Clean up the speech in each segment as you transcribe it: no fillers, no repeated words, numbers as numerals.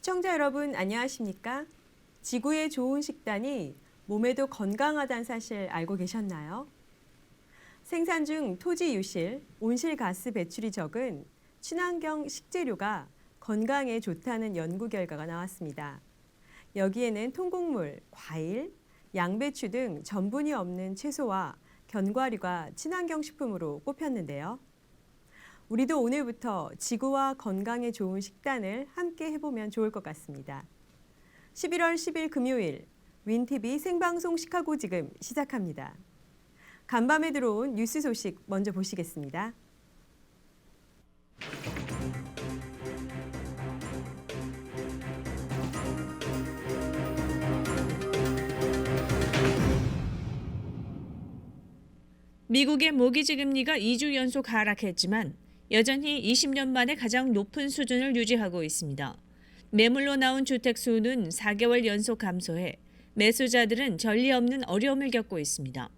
시청자 여러분 안녕하십니까? 지구에 좋은 식단이 몸에도 건강하다는 사실 알고 계셨나요? 생산 중 토지 유실, 온실가스 배출이 적은 친환경 식재료가 건강에 좋다는 연구 결과가 나왔습니다. 여기에는 통곡물, 과일, 양배추 등 전분이 없는 채소와 견과류가 친환경 식품으로 꼽혔는데요. 우리도 오늘부터 지구와 건강에 좋은 식단을 함께 해보면 좋을 것 같습니다. 11월 10일 금요일 윈TV 생방송 시카고 지금 시작합니다. 간밤에 들어온 뉴스 소식 먼저 보시겠습니다. 미국의 모기지 금리가 2주 연속 하락했지만 여전히 20년 만에 가장 높은 수준을 유지하고 있습니다. 매물로 나온 주택 수는 4개월 연속 감소해 매수자들은 전례 없는 어려움을 겪고 있습니다.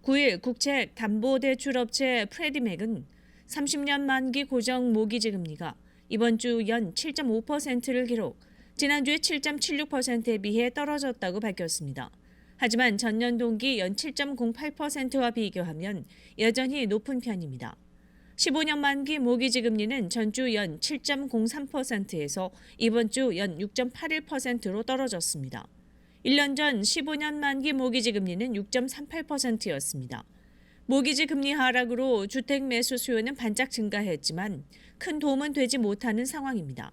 9일 국책 담보대출업체 프레디맥은 30년 만기 고정 모기지 금리가 이번 주 연 7.5%를 기록, 지난주에 7.76%에 비해 떨어졌다고 밝혔습니다. 하지만 전년 동기 연 7.08%와 비교하면 여전히 높은 편입니다. 15년 만기 모기지 금리는 전주 연 7.03%에서 이번 주 연 6.81%로 떨어졌습니다. 1년 전 15년 만기 모기지 금리는 6.38%였습니다. 모기지 금리 하락으로 주택 매수 수요는 반짝 증가했지만 큰 도움은 되지 못하는 상황입니다.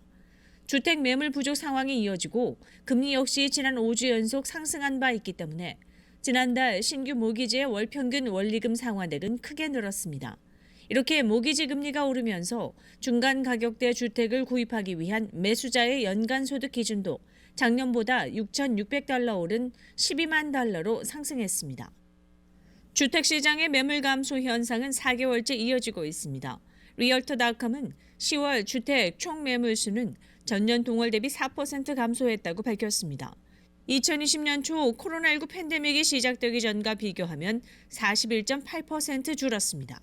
주택 매물 부족 상황이 이어지고 금리 역시 지난 5주 연속 상승한 바 있기 때문에 지난달 신규 모기지의 월 평균 원리금 상환액은 크게 늘었습니다. 이렇게 모기지 금리가 오르면서 중간 가격대 주택을 구입하기 위한 매수자의 연간 소득 기준도 작년보다 6,600달러 오른 12만 달러로 상승했습니다. 주택시장의 매물 감소 현상은 4개월째 이어지고 있습니다. 리얼터닷컴은 10월 주택 총 매물수는 전년 동월 대비 4% 감소했다고 밝혔습니다. 2020년 초 코로나19 팬데믹이 시작되기 전과 비교하면 41.8% 줄었습니다.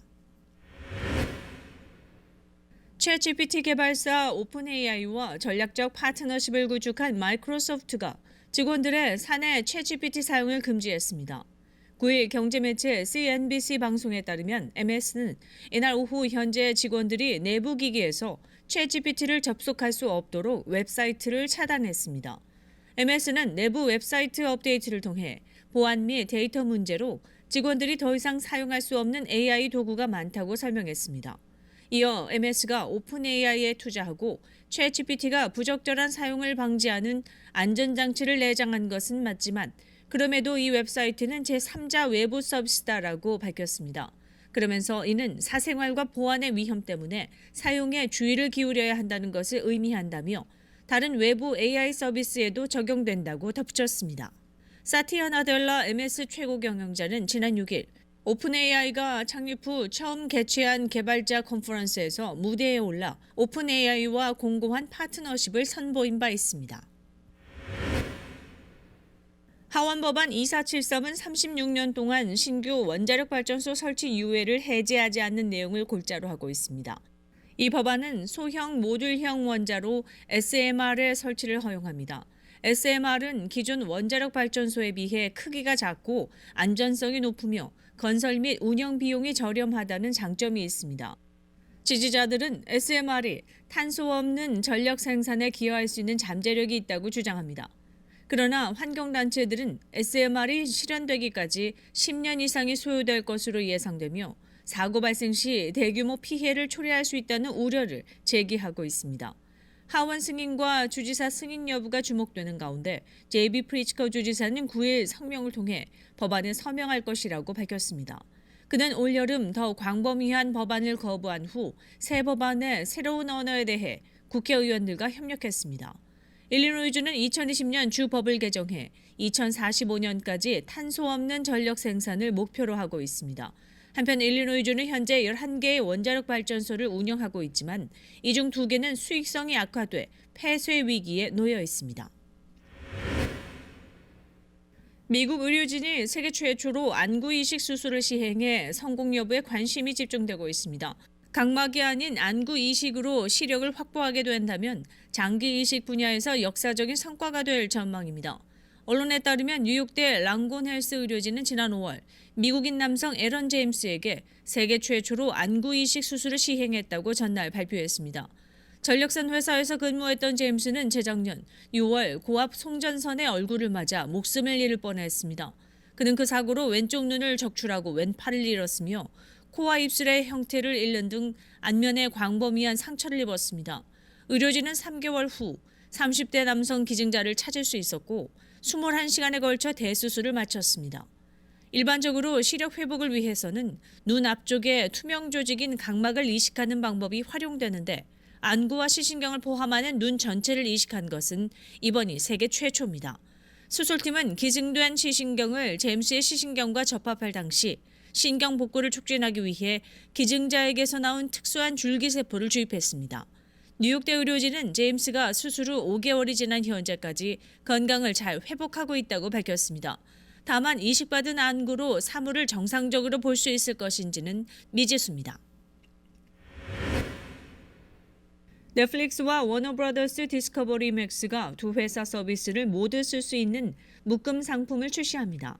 챗GPT 개발사 오픈AI와 전략적 파트너십을 구축한 마이크로소프트가 직원들의 사내 챗GPT 사용을 금지했습니다. 9일 경제매체 CNBC 방송에 따르면 MS는 이날 오후 현재 직원들이 내부 기기에서 챗GPT를 접속할 수 없도록 웹사이트를 차단했습니다. MS는 내부 웹사이트 업데이트를 통해 보안 및 데이터 문제로 직원들이 더 이상 사용할 수 없는 AI 도구가 많다고 설명했습니다. 이어 MS가 오픈AI에 투자하고 챗GPT가 부적절한 사용을 방지하는 안전장치를 내장한 것은 맞지만 그럼에도 이 웹사이트는 제3자 외부 서비스다라고 밝혔습니다. 그러면서 이는 사생활과 보안의 위험 때문에 사용에 주의를 기울여야 한다는 것을 의미한다며 다른 외부 AI 서비스에도 적용된다고 덧붙였습니다. 사티아 나델라 MS 최고 경영자는 지난 6일 오픈AI가 창립 후 처음 개최한 개발자 컨퍼런스에서 무대에 올라 오픈AI와 공고한 파트너십을 선보인 바 있습니다. 하원법안 2473은 36년 동안 신규 원자력 발전소 설치 유예를 해제하지 않는 내용을 골자로 하고 있습니다. 이 법안은 소형 모듈형 원자로 SMR의 설치를 허용합니다. SMR은 기존 원자력 발전소에 비해 크기가 작고 안전성이 높으며 건설 및 운영 비용이 저렴하다는 장점이 있습니다. 지지자들은 SMR이 탄소 없는 전력 생산에 기여할 수 있는 잠재력이 있다고 주장합니다. 그러나 환경단체들은 SMR이 실현되기까지 10년 이상이 소요될 것으로 예상되며 사고 발생 시 대규모 피해를 초래할 수 있다는 우려를 제기하고 있습니다. 하원 승인과 주지사 승인 여부가 주목되는 가운데 제이비 프리츠커 주지사는 9일 성명을 통해 법안에 서명할 것이라고 밝혔습니다. 그는 올여름 더 광범위한 법안을 거부한 후 새 법안의 새로운 언어에 대해 국회의원들과 협력했습니다. 일리노이주는 2020년 주 법을 개정해 2045년까지 탄소 없는 전력 생산을 목표로 하고 있습니다. 한편 일리노이주는 현재 11개의 원자력 발전소를 운영하고 있지만 이 중 2개는 수익성이 악화돼 폐쇄 위기에 놓여 있습니다. 미국 의료진이 세계 최초로 안구 이식 수술을 시행해 성공 여부에 관심이 집중되고 있습니다. 각막이 아닌 안구 이식으로 시력을 확보하게 된다면 장기 이식 분야에서 역사적인 성과가 될 전망입니다. 언론에 따르면 뉴욕대 랑곤 헬스 의료진은 지난 5월 미국인 남성 에런 제임스에게 세계 최초로 안구 이식 수술을 시행했다고 전날 발표했습니다. 전력선 회사에서 근무했던 제임스는 재작년 6월 고압 송전선의 얼굴을 맞아 목숨을 잃을 뻔했습니다. 그는 그 사고로 왼쪽 눈을 적출하고 왼팔을 잃었으며 코와 입술의 형태를 잃는 등 안면에 광범위한 상처를 입었습니다. 의료진은 3개월 후 30대 남성 기증자를 찾을 수 있었고 21시간에 걸쳐 대수술을 마쳤습니다. 일반적으로 시력 회복을 위해서는 눈 앞쪽에 투명 조직인 각막을 이식하는 방법이 활용되는데 안구와 시신경을 포함하는 눈 전체를 이식한 것은 이번이 세계 최초입니다. 수술팀은 기증된 시신경을 제임스의 시신경과 접합할 당시 신경 복구를 촉진하기 위해 기증자에게서 나온 특수한 줄기세포를 주입했습니다. 뉴욕대 의료진은 제임스가 수술 후 5개월이 지난 현재까지 건강을 잘 회복하고 있다고 밝혔습니다. 다만 이식받은 안구로 사물을 정상적으로 볼 수 있을 것인지는 미지수입니다. 넷플릭스와 워너브라더스 디스커버리 맥스가 두 회사 서비스를 모두 쓸 수 있는 묶음 상품을 출시합니다.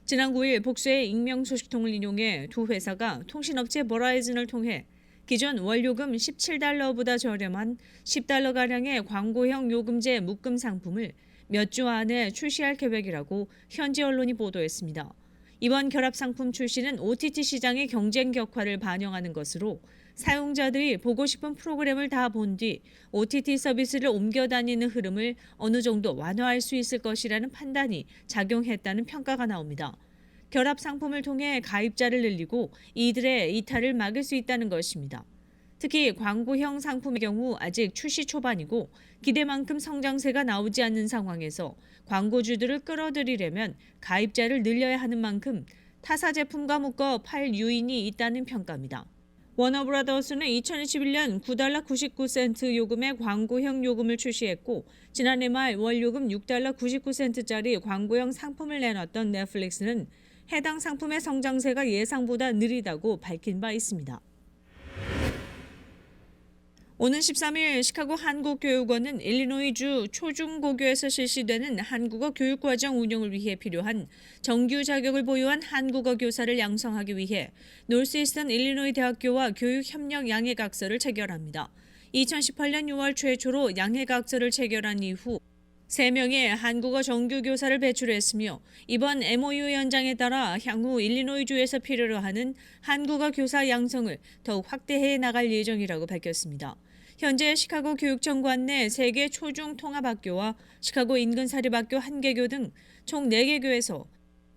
지난 9일 복수의 익명 소식통을 인용해 두 회사가 통신업체 버라이즌을 통해 기존 월요금 $17보다 저렴한 $10가량의 광고형 요금제 묶음 상품을 몇 주 안에 출시할 계획이라고 현지 언론이 보도했습니다. 이번 결합 상품 출시는 OTT 시장의 경쟁 격화를 반영하는 것으로 사용자들이 보고 싶은 프로그램을 다 본 뒤 OTT 서비스를 옮겨 다니는 흐름을 어느 정도 완화할 수 있을 것이라는 판단이 작용했다는 평가가 나옵니다. 결합 상품을 통해 가입자를 늘리고 이들의 이탈을 막을 수 있다는 것입니다. 특히 광고형 상품의 경우 아직 출시 초반이고 기대만큼 성장세가 나오지 않는 상황에서 광고주들을 끌어들이려면 가입자를 늘려야 하는 만큼 타사 제품과 묶어 팔 요인이 있다는 평가입니다. 워너브라더스는 2021년 $9.99 요금의 광고형 요금을 출시했고 지난해 말 월 요금 $6.99짜리 광고형 상품을 내놨던 넷플릭스는 해당 상품의 성장세가 예상보다 느리다고 밝힌 바 있습니다. 오는 13일 시카고 한국교육원은 일리노이주 초중고교에서 실시되는 한국어 교육과정 운영을 위해 필요한 정규 자격을 보유한 한국어 교사를 양성하기 위해 노스이스턴 일리노이 대학교와 교육협력 양해각서를 체결합니다. 2018년 6월 최초로 양해각서를 체결한 이후 3명의 한국어 정규 교사를 배출했으며 이번 MOU 연장에 따라 향후 일리노이주에서 필요로 하는 한국어 교사 양성을 더욱 확대해 나갈 예정이라고 밝혔습니다. 현재 시카고 교육청 관내 3개 초중 통합학교와 시카고 인근 사립학교 1개교 등 총 4개 교에서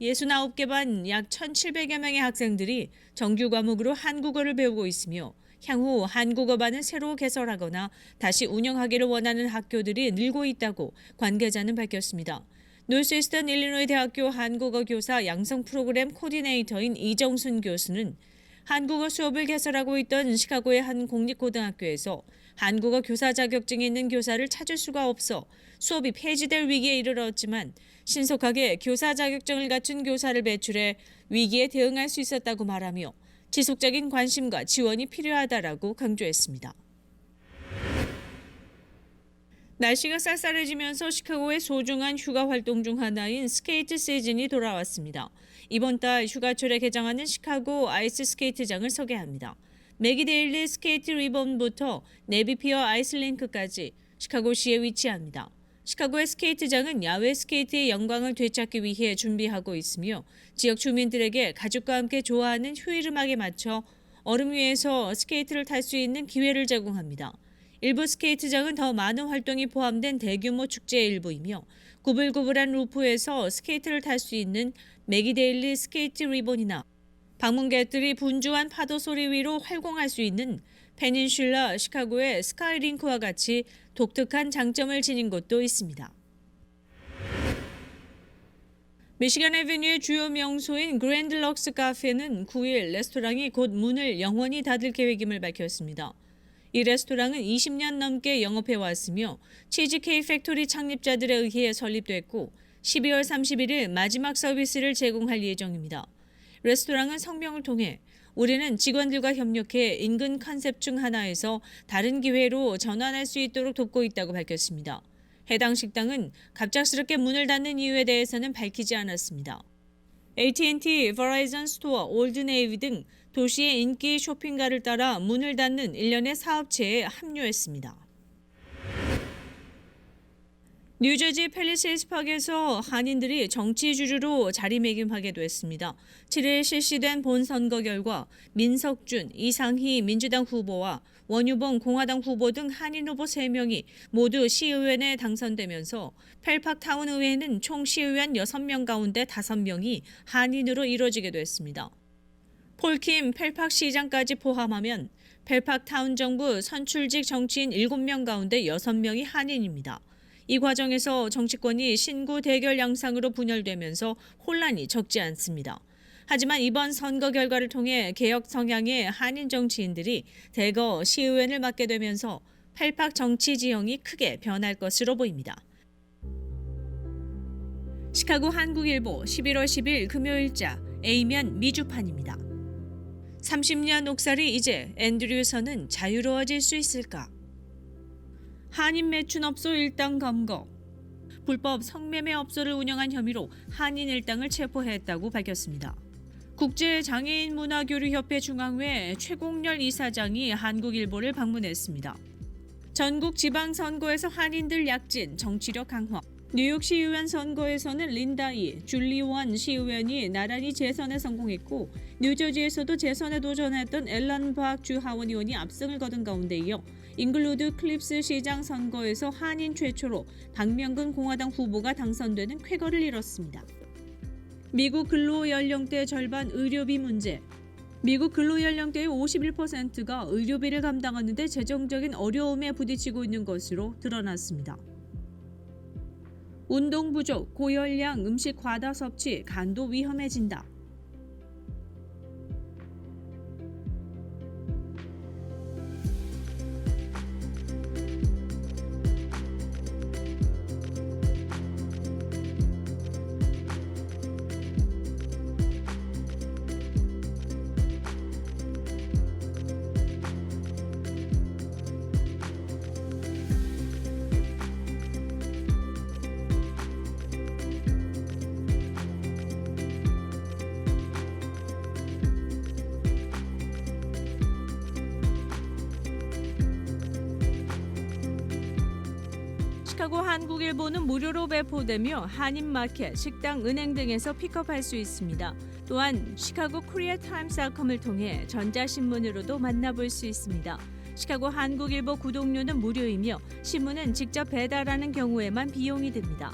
69개 반 약 1,700여 명의 학생들이 정규 과목으로 한국어를 배우고 있으며 향후 한국어반을 새로 개설하거나 다시 운영하기를 원하는 학교들이 늘고 있다고 관계자는 밝혔습니다. 노스이스턴 일리노이 대학교 한국어 교사 양성 프로그램 코디네이터인 이정순 교수는 한국어 수업을 개설하고 있던 시카고의 한 공립고등학교에서 한국어 교사 자격증이 있는 교사를 찾을 수가 없어 수업이 폐지될 위기에 이르렀지만 신속하게 교사 자격증을 갖춘 교사를 배출해 위기에 대응할 수 있었다고 말하며 지속적인 관심과 지원이 필요하다라고 강조했습니다. 날씨가 쌀쌀해지면서 시카고의 소중한 휴가 활동 중 하나인 스케이트 시즌이 돌아왔습니다. 이번 달 휴가철에 개장하는 시카고 아이스 스케이트장을 소개합니다. 맥이데일리 스케이트 리본부터 네비피어 아이스링크까지 시카고시에 위치합니다. 시카고의 스케이트장은 야외 스케이트의 영광을 되찾기 위해 준비하고 있으며 지역 주민들에게 가족과 함께 좋아하는 휴일 음악에 맞춰 얼음 위에서 스케이트를 탈 수 있는 기회를 제공합니다. 일부 스케이트장은 더 많은 활동이 포함된 대규모 축제의 일부이며 구불구불한 루프에서 스케이트를 탈 수 있는 맥이데일리 스케이트 리본이나 방문객들이 분주한 파도 소리 위로 활공할 수 있는 페닌슐라 시카고의 스카이링크와 같이 독특한 장점을 지닌 곳도 있습니다. 미시간 애비뉴의 주요 명소인 그랜드 럭스 카페는 9일 레스토랑이 곧 문을 영원히 닫을 계획임을 밝혔습니다. 이 레스토랑은 20년 넘게 영업해 왔으며 치즈케이크 팩토리 창립자들에 의해 설립됐고 12월 31일 마지막 서비스를 제공할 예정입니다. 레스토랑은 성명을 통해 올해는 직원들과 협력해 인근 컨셉 중 하나에서 다른 기회로 전환할 수 있도록 돕고 있다고 밝혔습니다. 해당 식당은 갑작스럽게 문을 닫는 이유에 대해서는 밝히지 않았습니다. AT&T, 버라이즌 스토어, 올드네이비 등 도시의 인기 쇼핑가를 따라 문을 닫는 일련의 사업체에 합류했습니다. 뉴저지 팰리세이드 파크에서 한인들이 정치 주류로 자리매김하게 됐습니다. 7일 실시된 본선거 결과 민석준, 이상희 민주당 후보와 원유봉 공화당 후보 등 한인 후보 3명이 모두 시의원에 당선되면서 펠팍타운 의회는 총 시의원 6명 가운데 5명이 한인으로 이루어지게 됐습니다. 폴킴 펠팍 시장까지 포함하면 펠팍타운 정부 선출직 정치인 7명 가운데 6명이 한인입니다. 이 과정에서 정치권이 신구 대결 양상으로 분열되면서 혼란이 적지 않습니다. 하지만 이번 선거 결과를 통해 개혁 성향의 한인 정치인들이 대거 시의원을 맡게 되면서 펠팍 정치 지형이 크게 변할 것으로 보입니다. 시카고 한국일보 11월 10일 금요일자 A면 미주판입니다. 30년 옥살이 이제 앤드류선은 자유로워질 수 있을까? 한인 매춘업소 일당 검거. 불법 성매매 업소를 운영한 혐의로 한인 일당을 체포했다고 밝혔습니다. 국제장애인문화교류협회 중앙회 최공렬 이사장이 한국일보를 방문했습니다. 전국 지방선거에서 한인들 약진, 정치력 강화. 뉴욕 시의원 선거에서는 린다이, 줄리원 시의원이 나란히 재선에 성공했고 뉴저지에서도 재선에 도전했던 앨런 박 주 하원의원이 압승을 거둔 가운데 이어 잉글루드 클립스 시장 선거에서 한인 최초로 박명근 공화당 후보가 당선되는 쾌거를 이뤘습니다. 미국 근로연령대 절반 의료비 문제. 미국 근로연령대의 51%가 의료비를 감당하는 데 재정적인 어려움에 부딪히고 있는 것으로 드러났습니다. 운동 부족, 고열량, 음식 과다 섭취, 간도 위험해진다. 시카고 한국일보는 무료로 배포되며 한인마켓, 식당, 은행 등에서 픽업할 수 있습니다. 또한 시카고 코리아타임스닷컴을 통해 전자신문으로도 만나볼 수 있습니다. 시카고 한국일보 구독료는 무료이며 신문은 직접 배달하는 경우에만 비용이 듭니다.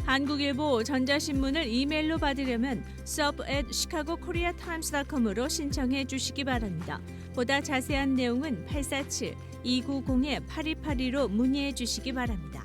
한국일보 전자신문을 이메일로 받으려면 sub@chicagokoreatimes.com으로 신청해 주시기 바랍니다. 보다 자세한 내용은 847-290-8282로 문의해 주시기 바랍니다.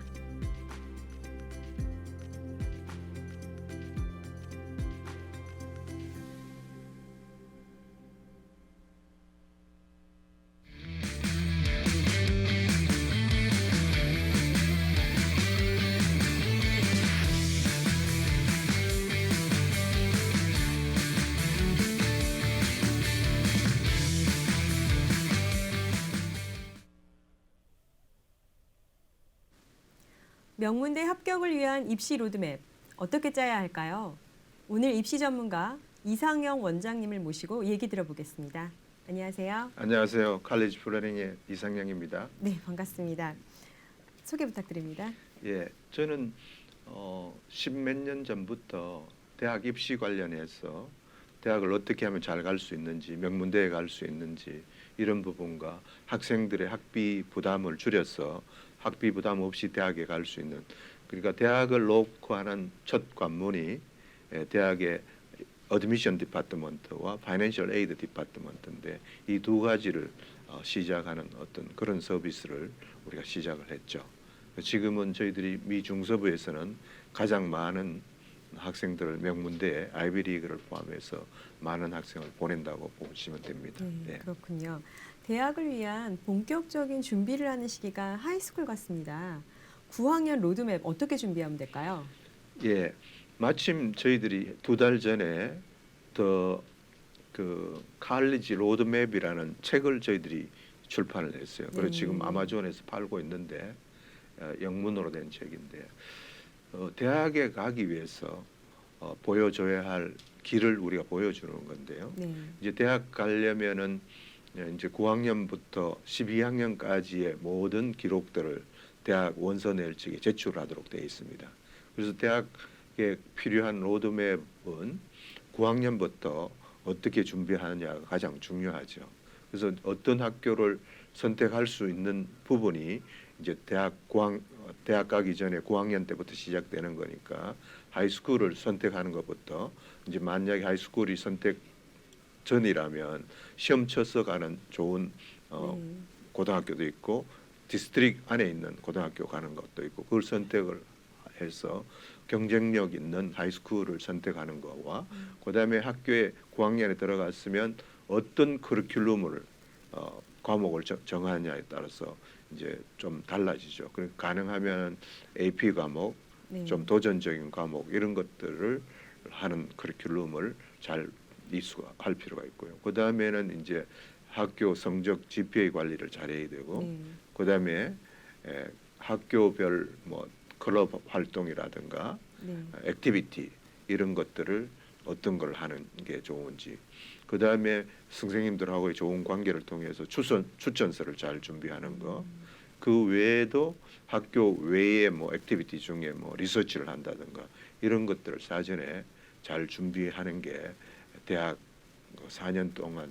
명문대 합격을 위한 입시 로드맵 어떻게 짜야 할까요? 오늘 입시 전문가 이상영 원장님을 모시고 얘기 들어보겠습니다. 안녕하세요. 안녕하세요. 칼리지 플래닝의 이상영입니다. 네, 반갑습니다. 소개 부탁드립니다. 예, 저는 십몇 년 전부터 대학 입시 관련해서 대학을 어떻게 하면 잘 갈 수 있는지, 명문대에 갈 수 있는지 이런 부분과 학생들의 학비 부담을 줄여서 학비 부담 없이 대학에 갈 수 있는, 그러니까 대학을 놓고 하는 첫 관문이 대학의 어드미션 디파트먼트와 파이낸셜 에이드 디파트먼트인데 이 두 가지를 시작하는 어떤 그런 서비스를 우리가 시작을 했죠. 지금은 저희들이 미 중서부에서는 가장 많은 학생들을 명문대에 아이비리그를 포함해서 많은 학생을 보낸다고 보시면 됩니다. 네. 그렇군요. 대학을 위한 본격적인 준비를 하는 시기가 하이스쿨 같습니다. 9학년 로드맵 어떻게 준비하면 될까요? 예, 마침 저희들이 2달 전에 더 그 칼리지 로드맵이라는 책을 저희들이 출판을 했어요. 그래서 네. 지금 아마존에서 팔고 있는데 영문으로 된 책인데 대학에 가기 위해서 보여줘야 할 길을 우리가 보여주는 건데요. 네. 이제 대학 가려면은 이제 9학년부터 12학년까지의 모든 기록들을 대학 원서 낼 적에 제출하도록 되어 있습니다. 그래서 대학에 필요한 로드맵은 9학년부터 어떻게 준비하느냐가 가장 중요하죠. 그래서 어떤 학교를 선택할 수 있는 부분이 이제 대학 가기 전에 9학년 때부터 시작되는 거니까 하이스쿨을 선택하는 것부터 이제 만약에 하이스쿨이 선택 전이라면 시험 쳐서 가는 좋은 네. 고등학교도 있고 디스트릭 안에 있는 고등학교 가는 것도 있고 그걸 선택을 해서 경쟁력 있는 하이스쿨을 선택하는 거와 그다음에 학교에 9학년에 들어갔으면 어떤 커리큘럼을 과목을 정하느냐에 따라서 이제 좀 달라지죠. 그 가능하면 AP 과목, 네. 좀 도전적인 과목 이런 것들을 하는 커리큘럼을 잘 이수할 필요가 있고요. 그 다음에는 이제 학교 성적 GPA 관리를 잘해야 되고, 네. 그 다음에 학교별 뭐 클럽 활동이라든가 네. 액티비티 이런 것들을 어떤 걸 하는 게 좋은지, 그 다음에 선생님들하고의 좋은 관계를 통해서 추천서를 잘 준비하는 거, 그 외에도 학교 외에 뭐 액티비티 중에 뭐 리서치를 한다든가 이런 것들을 사전에 잘 준비하는 게 대학 4년 동안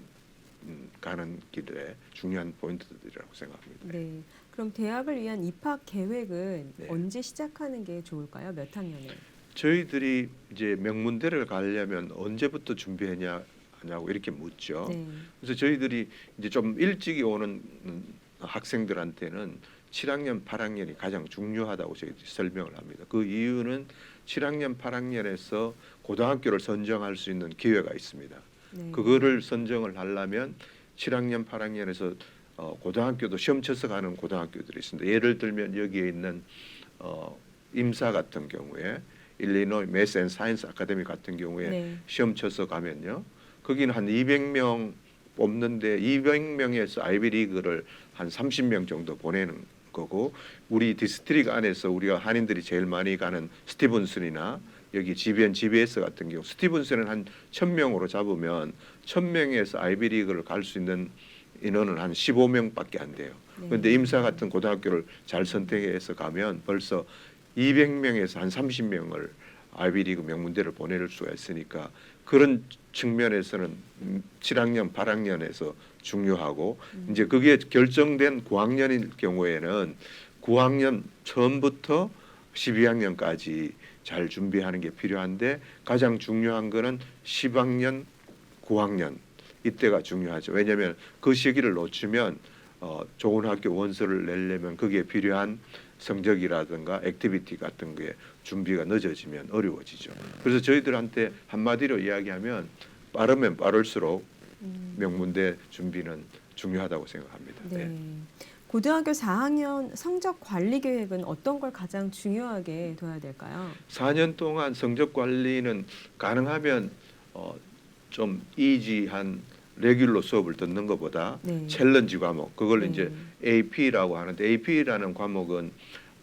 가는 길에 중요한 포인트들이라고 생각합니다. 네. 그럼 대학을 위한 입학 계획은 네. 언제 시작하는 게 좋을까요? 몇 학년에? 저희들이 이제 명문대를 가려면 언제부터 준비하냐고 이렇게 묻죠. 네. 그래서 저희들이 이제 좀 일찍이 오는 학생들한테는 7학년, 8학년이 가장 중요하다고 저희들이 설명을 합니다. 그 이유는 7학년, 8학년에서 고등학교를 선정할 수 있는 기회가 있습니다. 네. 그거를 선정을 하려면 7학년, 8학년에서 고등학교도 시험 쳐서 가는 고등학교들이 있습니다. 예를 들면 여기에 있는 임사 같은 경우에 일리노이 매스 앤 사이언스 아카데미 같은 경우에 네. 시험 쳐서 가면요. 거기는 한 200명 뽑는데 200명에서 아이비리그를 한 30명 정도 보내는 거고 우리 디스트릭 안에서 우리가 한인들이 제일 많이 가는 스티븐슨이나 여기 GBS 같은 경우 스티븐슨은 한 1,000명으로 잡으면 1,000명에서 아이비리그를 갈 수 있는 인원은 한 15명밖에 안 돼요. 그런데 임사 같은 고등학교를 잘 선택해서 가면 벌써 200명에서 한 30명을 아이비리그 명문대를 보낼 수가 있으니까 그런 측면에서는 7학년, 8학년에서 중요하고 이제 그게 결정된 9학년일 경우에는 9학년 처음부터 12학년까지 잘 준비하는 게 필요한데 가장 중요한 거는 10학년, 9학년 이때가 중요하죠. 왜냐하면 그 시기를 놓치면 좋은 학교 원서를 내려면 거기에 필요한 성적이라든가 액티비티 같은 게 준비가 늦어지면 어려워지죠. 그래서 저희들한테 한마디로 이야기하면 빠르면 빠를수록 명문대 준비는 중요하다고 생각합니다. 네. 네. 고등학교 4학년 성적 관리 계획은 어떤 걸 가장 중요하게 둬야 될까요? 4년 동안 성적 관리는 가능하면 좀 이지한 레귤러 수업을 듣는 것보다 네. 챌린지 과목 그걸 네. 이제 AP라고 하는데 AP라는 과목은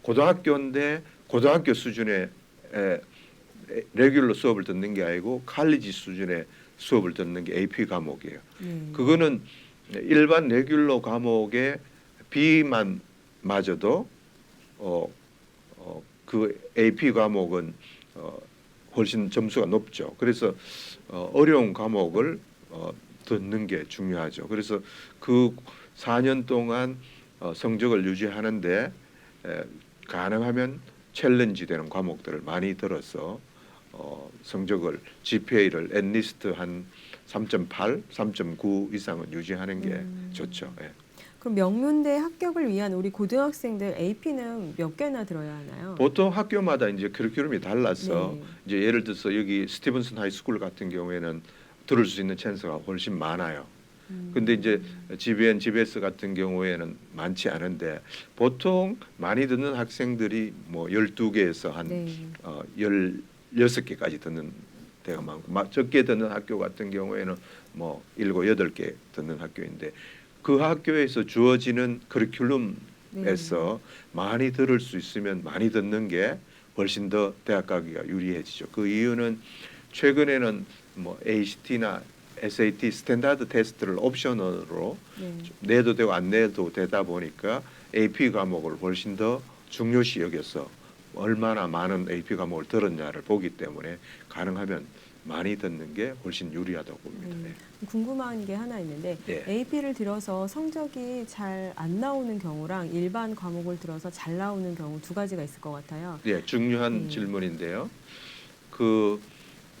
고등학교인데 고등학교 수준의 레귤러 수업을 듣는 게 아니고 칼리지 수준의 수업을 듣는 게 AP 과목이에요. 그거는 일반 레귤러 과목의 B만 맞아도 그 AP 과목은 훨씬 점수가 높죠. 그래서 어려운 과목을 듣는 게 중요하죠. 그래서 그 4년 동안 성적을 유지하는데 가능하면 챌린지 되는 과목들을 많이 들어서 성적을 GPA를 앳리스트 한 3.8, 3.9 이상은 유지하는 게 좋죠. 예. 그럼 명문대 합격을 위한 우리 고등학생들 AP는 몇 개나 들어야 하나요? 보통 학교마다 이제 커리큘럼이 달라서 네. 이제 예를 들어서 여기 스티븐슨 하이스쿨 같은 경우에는 들을 수 있는 찬스가 훨씬 많아요. 근데 이제 GBS 같은 경우에는 많지 않은데 보통 많이 듣는 학생들이 뭐 12개에서 한 네. 16개까지 듣는 데가 많고 적게 듣는 학교 같은 경우에는 뭐 7, 8개 듣는 학교인데 그 학교에서 주어지는 커리큘럼에서 많이 들을 수 있으면 많이 듣는 게 훨씬 더 대학 가기가 유리해지죠. 그 이유는 최근에는 뭐 ACT나 SAT 스탠다드 테스트를 옵셔널로 네. 내도 되고 안 내도 되다 보니까 AP 과목을 훨씬 더 중요시 여겨서 얼마나 많은 AP 과목을 들었냐를 보기 때문에 가능하면 많이 듣는 게 훨씬 유리하다고 봅니다. 궁금한 게 하나 있는데 예. AP를 들어서 성적이 잘 안 나오는 경우랑 일반 과목을 들어서 잘 나오는 경우 두 가지가 있을 것 같아요. 예, 중요한 네. 질문인데요. 그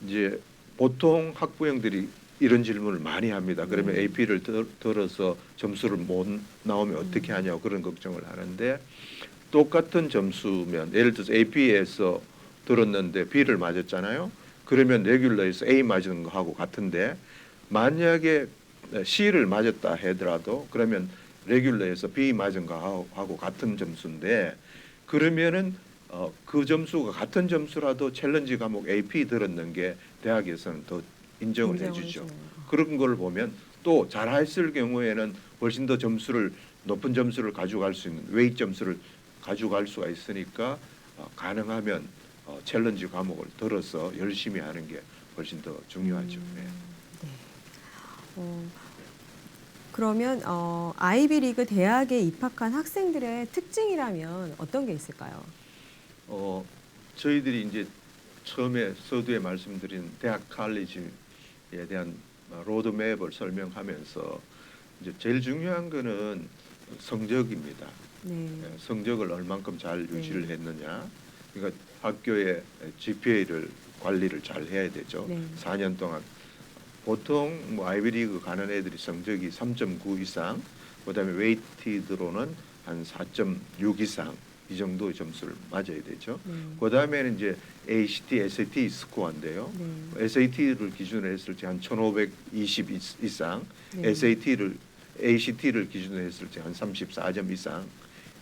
이제 보통 학부형들이 이런 질문을 많이 합니다. 그러면 네. AP를 들어서 점수를 못 나오면 어떻게 하냐고 그런 걱정을 하는데 똑같은 점수면 예를 들어서 AP에서 들었는데 B를 맞았잖아요. 그러면 레귤러에서 A 맞은 거하고 같은데 만약에 C를 맞았다 하더라도 그러면 레귤러에서 B 맞은 거하고 같은 점수인데 그러면은 그 점수가 같은 점수라도 챌린지 과목 AP 들었는 게 대학에서는 더 인정을 해주죠. 해주네요. 그런 걸 보면 또 잘했을 경우에는 훨씬 더 점수를 높은 점수를 가져갈 수 있는 웨이트 점수를 가져갈 수가 있으니까 가능하면 챌린지 과목을 들어서 열심히 하는 게 훨씬 더 중요하죠. 네. 네. 그러면 아이비리그 대학에 입학한 학생들의 특징이라면 어떤 게 있을까요? 저희들이 이제 처음에 서두에 말씀드린 대학 칼리지에 대한 로드맵을 설명하면서 이제 제일 중요한 거는 성적입니다. 네. 성적을 얼만큼 잘 유지를 네. 했느냐. 그러니까 학교의 GPA를 관리를 잘 해야 되죠. 네. 4년 동안 보통 뭐 아이비리그 가는 애들이 성적이 3.9 이상, 그다음에 웨이티드로는 한 4.6 이상 이 정도의 점수를 맞아야 되죠. 네. 그다음에는 이제 ACT, SAT 스코어인데요. 네. SAT를 기준으로 했을 때 한 1,520 이상, 네. ACT를 기준으로 했을 때 한 34점 이상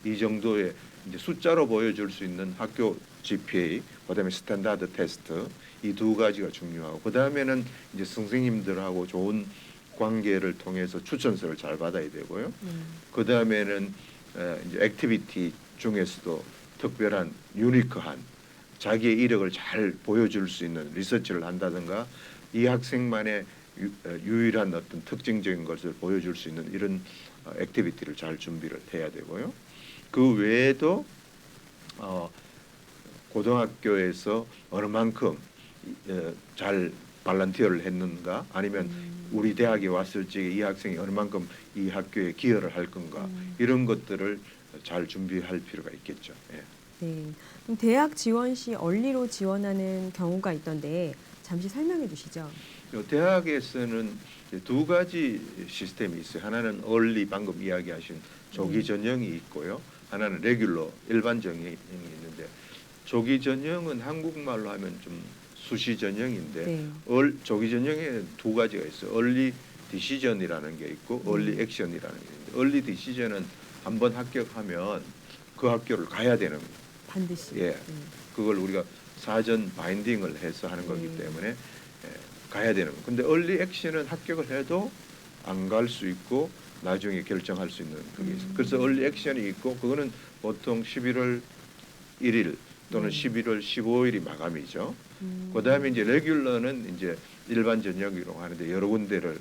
이 정도의 이제 숫자로 보여줄 수 있는 학교 GPA, 그다음에 스탠다드 테스트 이 두 가지가 중요하고 그다음에는 이제 선생님들하고 좋은 관계를 통해서 추천서를 잘 받아야 되고요. 그다음에는 이제 액티비티 중에서도 특별한 유니크한 자기의 이력을 잘 보여줄 수 있는 리서치를 한다든가 이 학생만의 유일한 어떤 특징적인 것을 보여줄 수 있는 이런 액티비티를 잘 준비를 해야 되고요. 그 외에도 고등학교에서 어느 만큼 잘 발란티어를 했는가 아니면 우리 대학에 왔을 적에 이 학생이 어느 만큼 이 학교에 기여를 할 건가 이런 것들을 잘 준비할 필요가 있겠죠. 예. 네. 그럼 대학 지원 시 얼리로 지원하는 경우가 있던데 잠시 설명해 주시죠. 대학에서는 두 가지 시스템이 있어요. 하나는 얼리 방금 이야기하신 조기 전형이 있고요. 하나는 레귤러 일반 전형이 있는데 조기 전형은 한국말로 하면 좀 수시 전형인데 네. 조기 전형에 두 가지가 있어요. 얼리 디시전이라는 게 있고 얼리 액션이라는 게 있는데 얼리 디시전은 한번 합격하면 그 학교를 가야 되는 반드시. 예. 그걸 우리가 사전 바인딩을 해서 하는 거기 때문에 가야 되는 거. 근데 얼리 액션은 합격을 해도 안 갈 수 있고 나중에 결정할 수 있는 그게 있어요. 그래서 얼리 액션이 있고 그거는 보통 11월 1일 또는 11월 15일이 마감이죠. 그다음에 이제 레귤러는 이제 일반 전형이라고 하는데 여러 군데를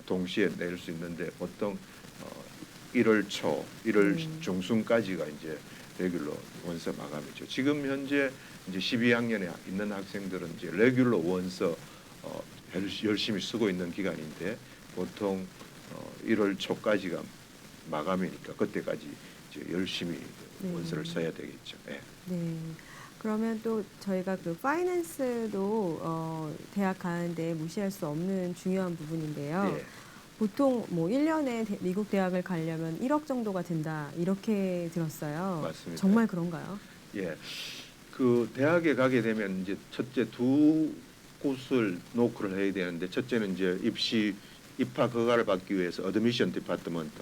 동시에 낼 수 있는데 보통 1월 초, 1월 중순까지가 이제 레귤러 원서 마감이죠. 지금 현재 이제 12학년에 있는 학생들은 이제 레귤러 원서 열심히 쓰고 있는 기간인데 보통 1월 초까지가 마감이니까 그때까지 이제 열심히 원서를 써야 되겠죠. 네. 네. 그러면 또 저희가 그 파이낸스도 대학 가는데 무시할 수 없는 중요한 부분인데요. 예. 보통 뭐 1년에 미국 대학을 가려면 1억 정도가 든다 이렇게 들었어요. 맞습니다. 정말 그런가요? 예. 그 대학에 가게 되면 이제 첫째 두 곳을 노크를 해야 되는데 첫째는 이제 입학 허가를 받기 위해서 어드미션 디파트먼트,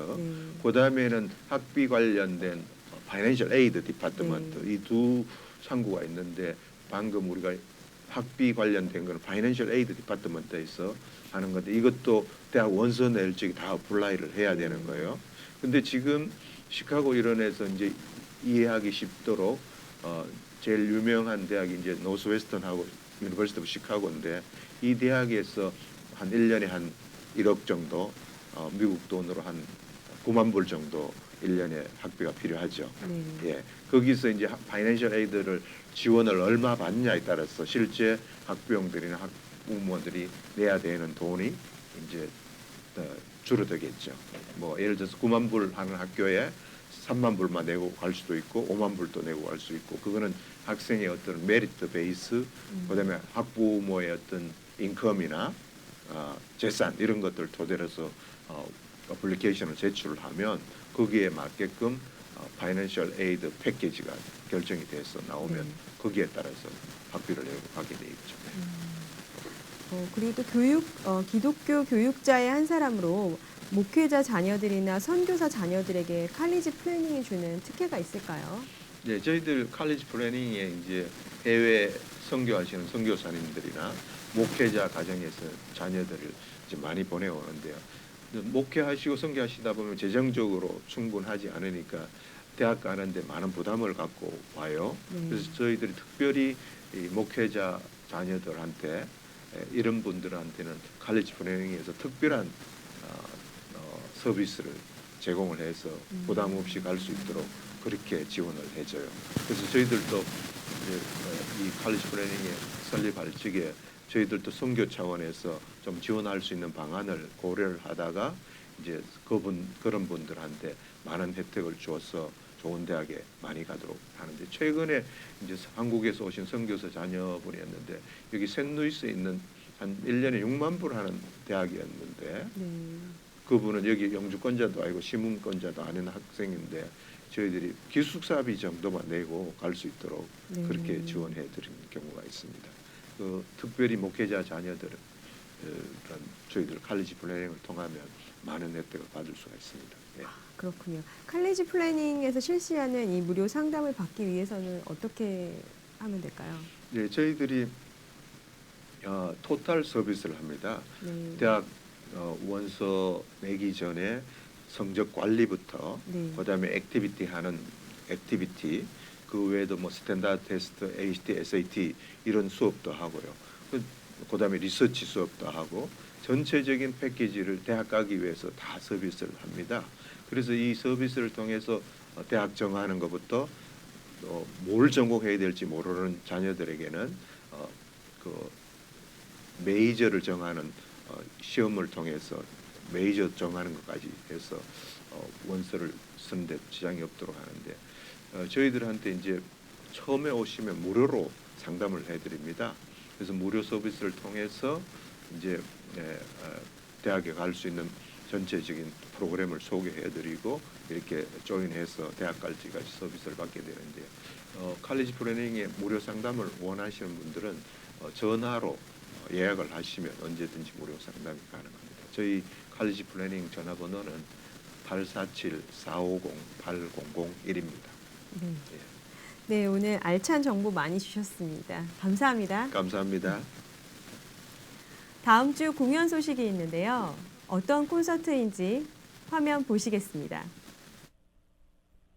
그다음에는 학비 관련된 파이낸셜 에이드 디파트먼트 이 두 창구가 있는데 방금 우리가 학비 관련된 거는 파이낸셜 에이드 디파트먼트에서 하는 건데 이것도 대학 원서 낼 적에 다 어플라이를 해야 되는 거예요. 근데 지금 시카고 일원에서 이제 이해하기 쉽도록 제일 유명한 대학이 이제 노스웨스턴하고 유니버시티 오브 시카고인데 이 대학에서 한 1년에 한 1억 정도 미국 돈으로 한 9만 불 정도 1년에 학비가 필요하죠. 네. 예, 거기서 이제 파이낸셜 에이드를 지원을 얼마 받느냐에 따라서 실제 학부형들이나 학부모들이 내야 되는 돈이 이제 줄어들겠죠. 뭐 예를 들어서 9만 불 하는 학교에 3만 불만 내고 갈 수도 있고 5만 불도 내고 갈 수 있고 그거는 학생의 어떤 메리트 베이스 그다음에 학부모의 어떤 인컴이나 재산 이런 것들 토대로 해서 어플리케이션을 제출을 하면 거기에 맞게끔 파이낸셜 에이드 패키지가 결정이 돼서 나오면 거기에 따라서 학비를 내고 가게 돼 있죠. 그리고 또 기독교 교육자의 한 사람으로 목회자 자녀들이나 선교사 자녀들에게 칼리지 플래닝이 주는 특혜가 있을까요? 네, 저희들 칼리지 플래닝에 이제 해외 선교하시는 선교사님들이나 목회자 가정에서 자녀들을 이제 많이 보내오는데요. 목회하시고 선교하시다 보면 재정적으로 충분하지 않으니까 대학 가는데 많은 부담을 갖고 와요. 그래서 저희들이 특별히 이 목회자 자녀들한테 이런 분들한테는 칼리지 플래닝에서 특별한 서비스를 제공을 해서 부담 없이 갈 수 있도록 그렇게 지원을 해줘요. 그래서 저희들도 이제 이 칼리지 플래닝에 설립할 적에 저희들도 선교 차원에서 좀 지원할 수 있는 방안을 고려를 하다가 이제 그런 분들한테 많은 혜택을 주어서 좋은 대학에 많이 가도록 하는데 최근에 이제 한국에서 오신 선교사 자녀분이었는데 여기 샌루이스에 있는 한 1년에 6만 불 하는 대학이었는데 그분은 여기 영주권자도 아니고 시민권자도 아닌 학생인데 저희들이 기숙사비 정도만 내고 갈 수 있도록 그렇게 지원해 드리는 경우가 있습니다. 특별히 목회자 자녀들은 저희들 칼리지 플래닝을 통하면 많은 혜택을 받을 수가 있습니다. 예. 그렇군요. 칼리지 플래닝에서 실시하는 이 무료 상담을 받기 위해서는 어떻게 하면 될까요? 네, 저희들이 토탈 서비스를 합니다. 대학 원서 내기 전에 성적 관리부터 그다음에 액티비티 하는 액티비티 그 외에도 뭐 스탠다드 테스트, ACT, SAT 이런 수업도 하고요. 그다음에 리서치 수업도 하고 전체적인 패키지를 대학 가기 위해서 다 서비스를 합니다. 그래서 이 서비스를 통해서 대학 정하는 것부터 뭘 전공해야 될지 모르는 자녀들에게는 그 메이저를 정하는 시험을 통해서 메이저 정하는 것까지 해서 원서를 쓰는데 지장이 없도록 하는데 저희들한테 이제 처음에 오시면 무료로 상담을 해드립니다. 그래서 무료 서비스를 통해서 이제 대학에 갈 수 있는 전체적인 프로그램을 소개해드리고 이렇게 조인해서 대학 갈지까지 서비스를 받게 되는데요. 칼리지 플래닝의 무료 상담을 원하시는 분들은 전화로 예약을 하시면 언제든지 무료 상담이 가능합니다. 저희 칼리지 플래닝 전화번호는 847-450-8001입니다. 네, 오늘 알찬 정보 많이 주셨습니다. 감사합니다. 감사합니다. 다음 주 공연 소식이 있는데요. 어떤 콘서트인지 화면 보시겠습니다.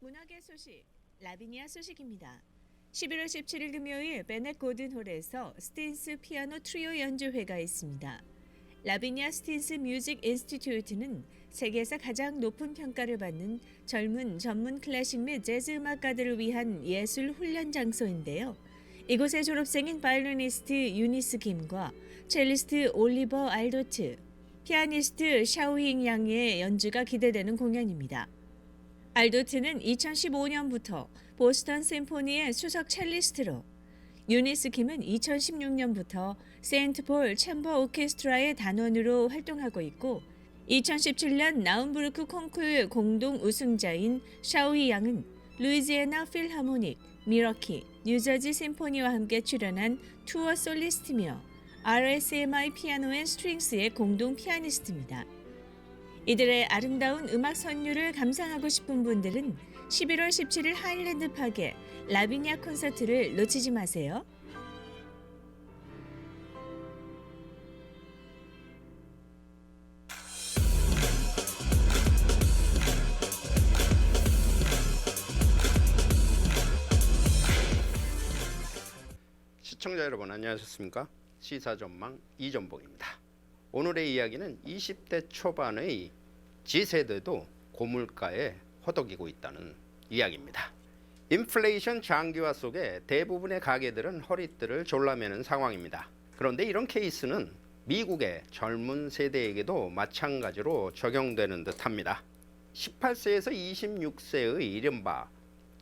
문학의 소식, 라비니아 소식입니다. 11월 17일 금요일 베넷 고든홀에서 스틴스 피아노 트리오 연주회가 있습니다. 라비니아 스틴스 뮤직 인스티튜트는 세계에서 가장 높은 평가를 받는 젊은 전문 클래식 및 재즈 음악가들을 위한 예술 훈련 장소인데요. 이곳의 졸업생인 바이올리니스트 유니스 김과 첼리스트 올리버 알도트, 피아니스트 샤오잉 양의 연주가 기대되는 공연입니다. 알도트는 2015년부터 보스턴 심포니의 수석 첼리스트로, 유니스 킴은 2016년부터 세인트폴 챔버 오케스트라의 단원으로 활동하고 있고 2017년 나움부르크 콩쿨 공동 우승자인 샤오이 양은 루이지애나 필하모닉, 미러키, 뉴저지 심포니와 함께 출연한 투어 솔리스트며 RSMI 피아노 앤 스트링스의 공동 피아니스트입니다. 이들의 아름다운 음악 선율을 감상하고 싶은 분들은 11월 17일 하일랜드 팍의 라비니아 콘서트를 놓치지 마세요. 시청자 여러분 안녕하셨습니까? 시사전망 이전봉입니다. 오늘의 이야기는 20대 초반의 G세대도 고물가에 허덕이고 있다는 이야기입니다. 인플레이션 장기화 속에 대부분의 가게들은 허리띠를 졸라매는 상황입니다. 그런데 이런 케이스는 미국의 젊은 세대에게도 마찬가지로 적용되는 듯합니다. 18세에서 26세의 이른바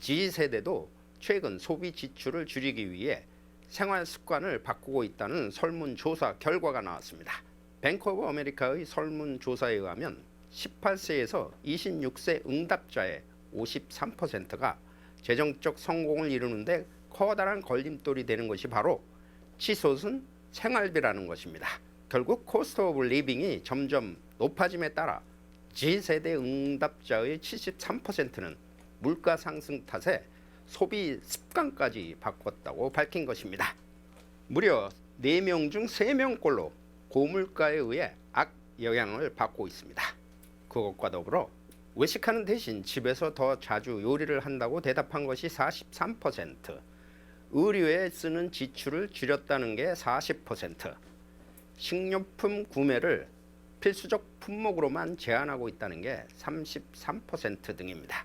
G세대도 최근 소비 지출을 줄이기 위해 생활 습관을 바꾸고 있다는 설문조사 결과가 나왔습니다. 뱅크 오브 아메리카의 설문조사에 의하면 18세에서 26세 응답자의 53%가 재정적 성공을 이루는데 커다란 걸림돌이 되는 것이 바로 치솟은 생활비라는 것입니다. 결국 코스트 오브 리빙이 점점 높아짐에 따라 G세대 응답자의 73%는 물가 상승 탓에 소비 습관까지 바꿨다고 밝힌 것입니다. 무려 4명 중 3명꼴로 고물가에 의해 악영향을 받고 있습니다. 그것과 더불어 외식하는 대신 집에서 더 자주 요리를 한다고 대답한 것이 43%, 의류에 쓰는 지출을 줄였다는 게 40%, 식료품 구매를 필수적 품목으로만 제한하고 있다는 게 33% 등입니다.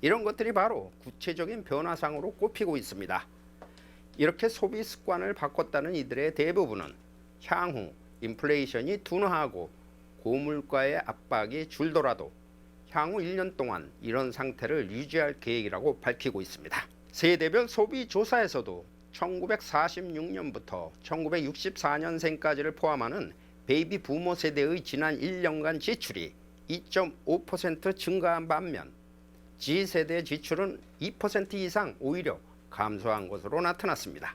이런 것들이 바로 구체적인 변화상으로 꼽히고 있습니다. 이렇게 소비 습관을 바꿨다는 이들의 대부분은 향후 인플레이션이 둔화하고 고물가의 압박이 줄더라도 향후 1년 동안 이런 상태를 유지할 계획이라고 밝히고 있습니다. 세대별 소비 조사에서도 1946년부터 1964년생까지를 포함하는 베이비 부모 세대의 지난 1년간 지출이 2.5% 증가한 반면 G세대 지출은 2% 이상 오히려 감소한 것으로 나타났습니다.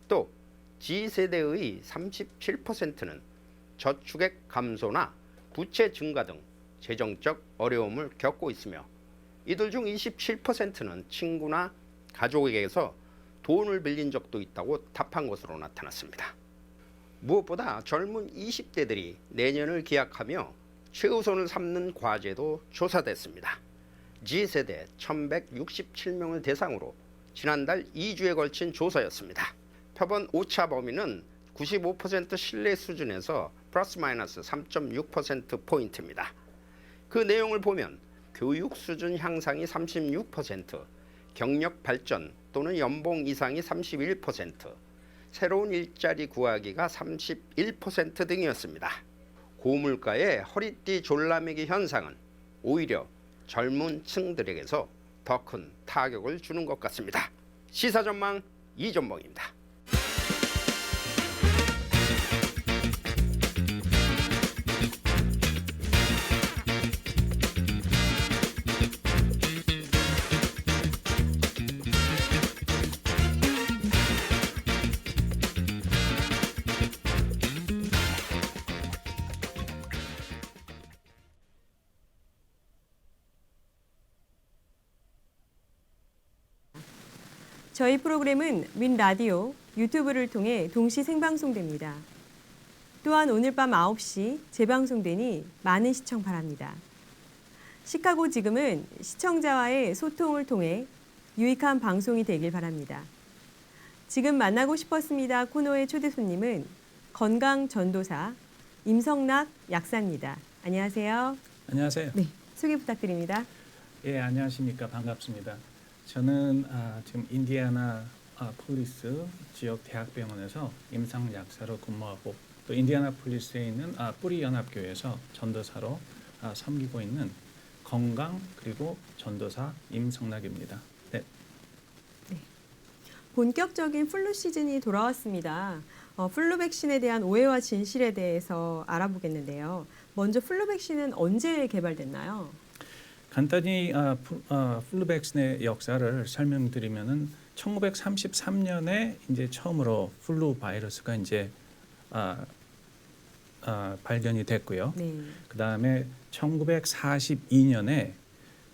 또 G세대의 37%는 저축액 감소나 부채 증가 등 재정적 어려움을 겪고 있으며 이들 중 27%는 친구나 가족에게서 돈을 빌린 적도 있다고 답한 것으로 나타났습니다. 무엇보다 젊은 20대들이 내년을 기약하며 최우선을 삼는 과제도 조사됐습니다. G세대 1167명을 대상으로 지난달 2주에 걸친 조사였습니다. 표본 오차 범위는 95% 신뢰 수준에서 플러스 마이너스 3.6%포인트입니다. 그 내용을 보면 교육 수준 향상이 36%, 경력 발전 또는 연봉 이상이 31%, 새로운 일자리 구하기가 31% 등이었습니다. 고물가의 허리띠 졸라매기 현상은 오히려 젊은 층들에게서 더 큰 타격을 주는 것 같습니다. 시사전망 이전봉입니다. 저희 프로그램은 윈라디오, 유튜브를 통해 동시 생방송됩니다. 또한 오늘 밤 9시 재방송되니 많은 시청 바랍니다. 시카고 지금은 시청자와의 소통을 통해 유익한 방송이 되길 바랍니다. 지금 만나고 싶었습니다 코너의 초대 손님은 건강전도사 임성락 약사입니다. 안녕하세요. 안녕하세요. 네, 소개 부탁드립니다. 예, 안녕하십니까. 반갑습니다. 저는 지금 인디애나 폴리스 지역 대학병원에서 임상 약사로 근무하고 또 인디애나폴리스에 있는 뿌리 연합교회에서 전도사로 섬기고 있는 건강 그리고 전도사 임성락입니다. 네. 본격적인 플루 시즌이 돌아왔습니다. 플루 백신에 대한 오해와 진실에 대해서 알아보겠는데요. 먼저 플루 백신은 언제 개발됐나요? 간단히 플루 백신의 역사를 설명드리면은 1933년에 이제 처음으로 플루 바이러스가 이제 발견이 됐고요. 네. 그 다음에 1942년에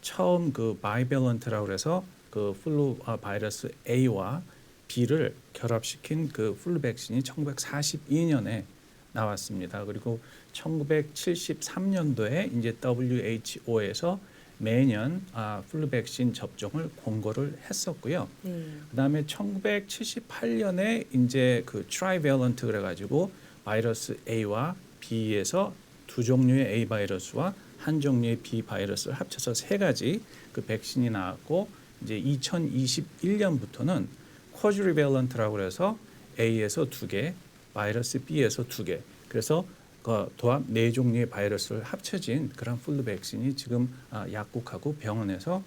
처음 그 바이밸런트라고 해서 그 플루 바이러스 A와 B를 결합시킨 그 플루 백신이 1942년에 나왔습니다. 그리고 1973년도에 이제 WHO에서 매년 플루 백신 접종을 권고를 했었고요. 네. 그다음에 1978년에 이제 그 트라이밸런트 그래가지고 바이러스 A와 B에서 두 종류의 A 바이러스와 한 종류의 B 바이러스를 합쳐서 세 가지 그 백신이 나왔고 이제 2021년부터는 쿼드리밸런트라고 해서 A에서 두 개, 바이러스 B에서 두 개. 그래서 그 도합 네 종류의 바이러스를 합쳐진 그런 플루 백신이 지금 약국하고 병원에서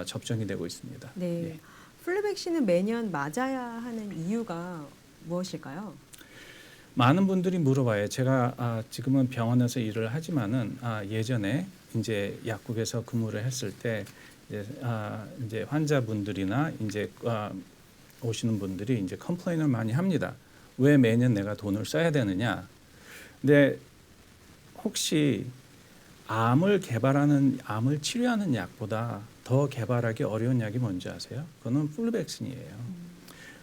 접종이 되고 있습니다. 네. 예. 플루 백신은 매년 맞아야 하는 이유가 무엇일까요? 많은 분들이 물어봐요. 제가 지금은 병원에서 일을 하지만은 예전에 이제 약국에서 근무를 했을 때 이제 환자분들이나 이제 오시는 분들이 이제 컴플레인을 많이 합니다. 왜 매년 내가 돈을 써야 되느냐? 근데 혹시 암을 치료하는 약보다 더 개발하기 어려운 약이 뭔지 아세요? 그거는 플루 백신이에요.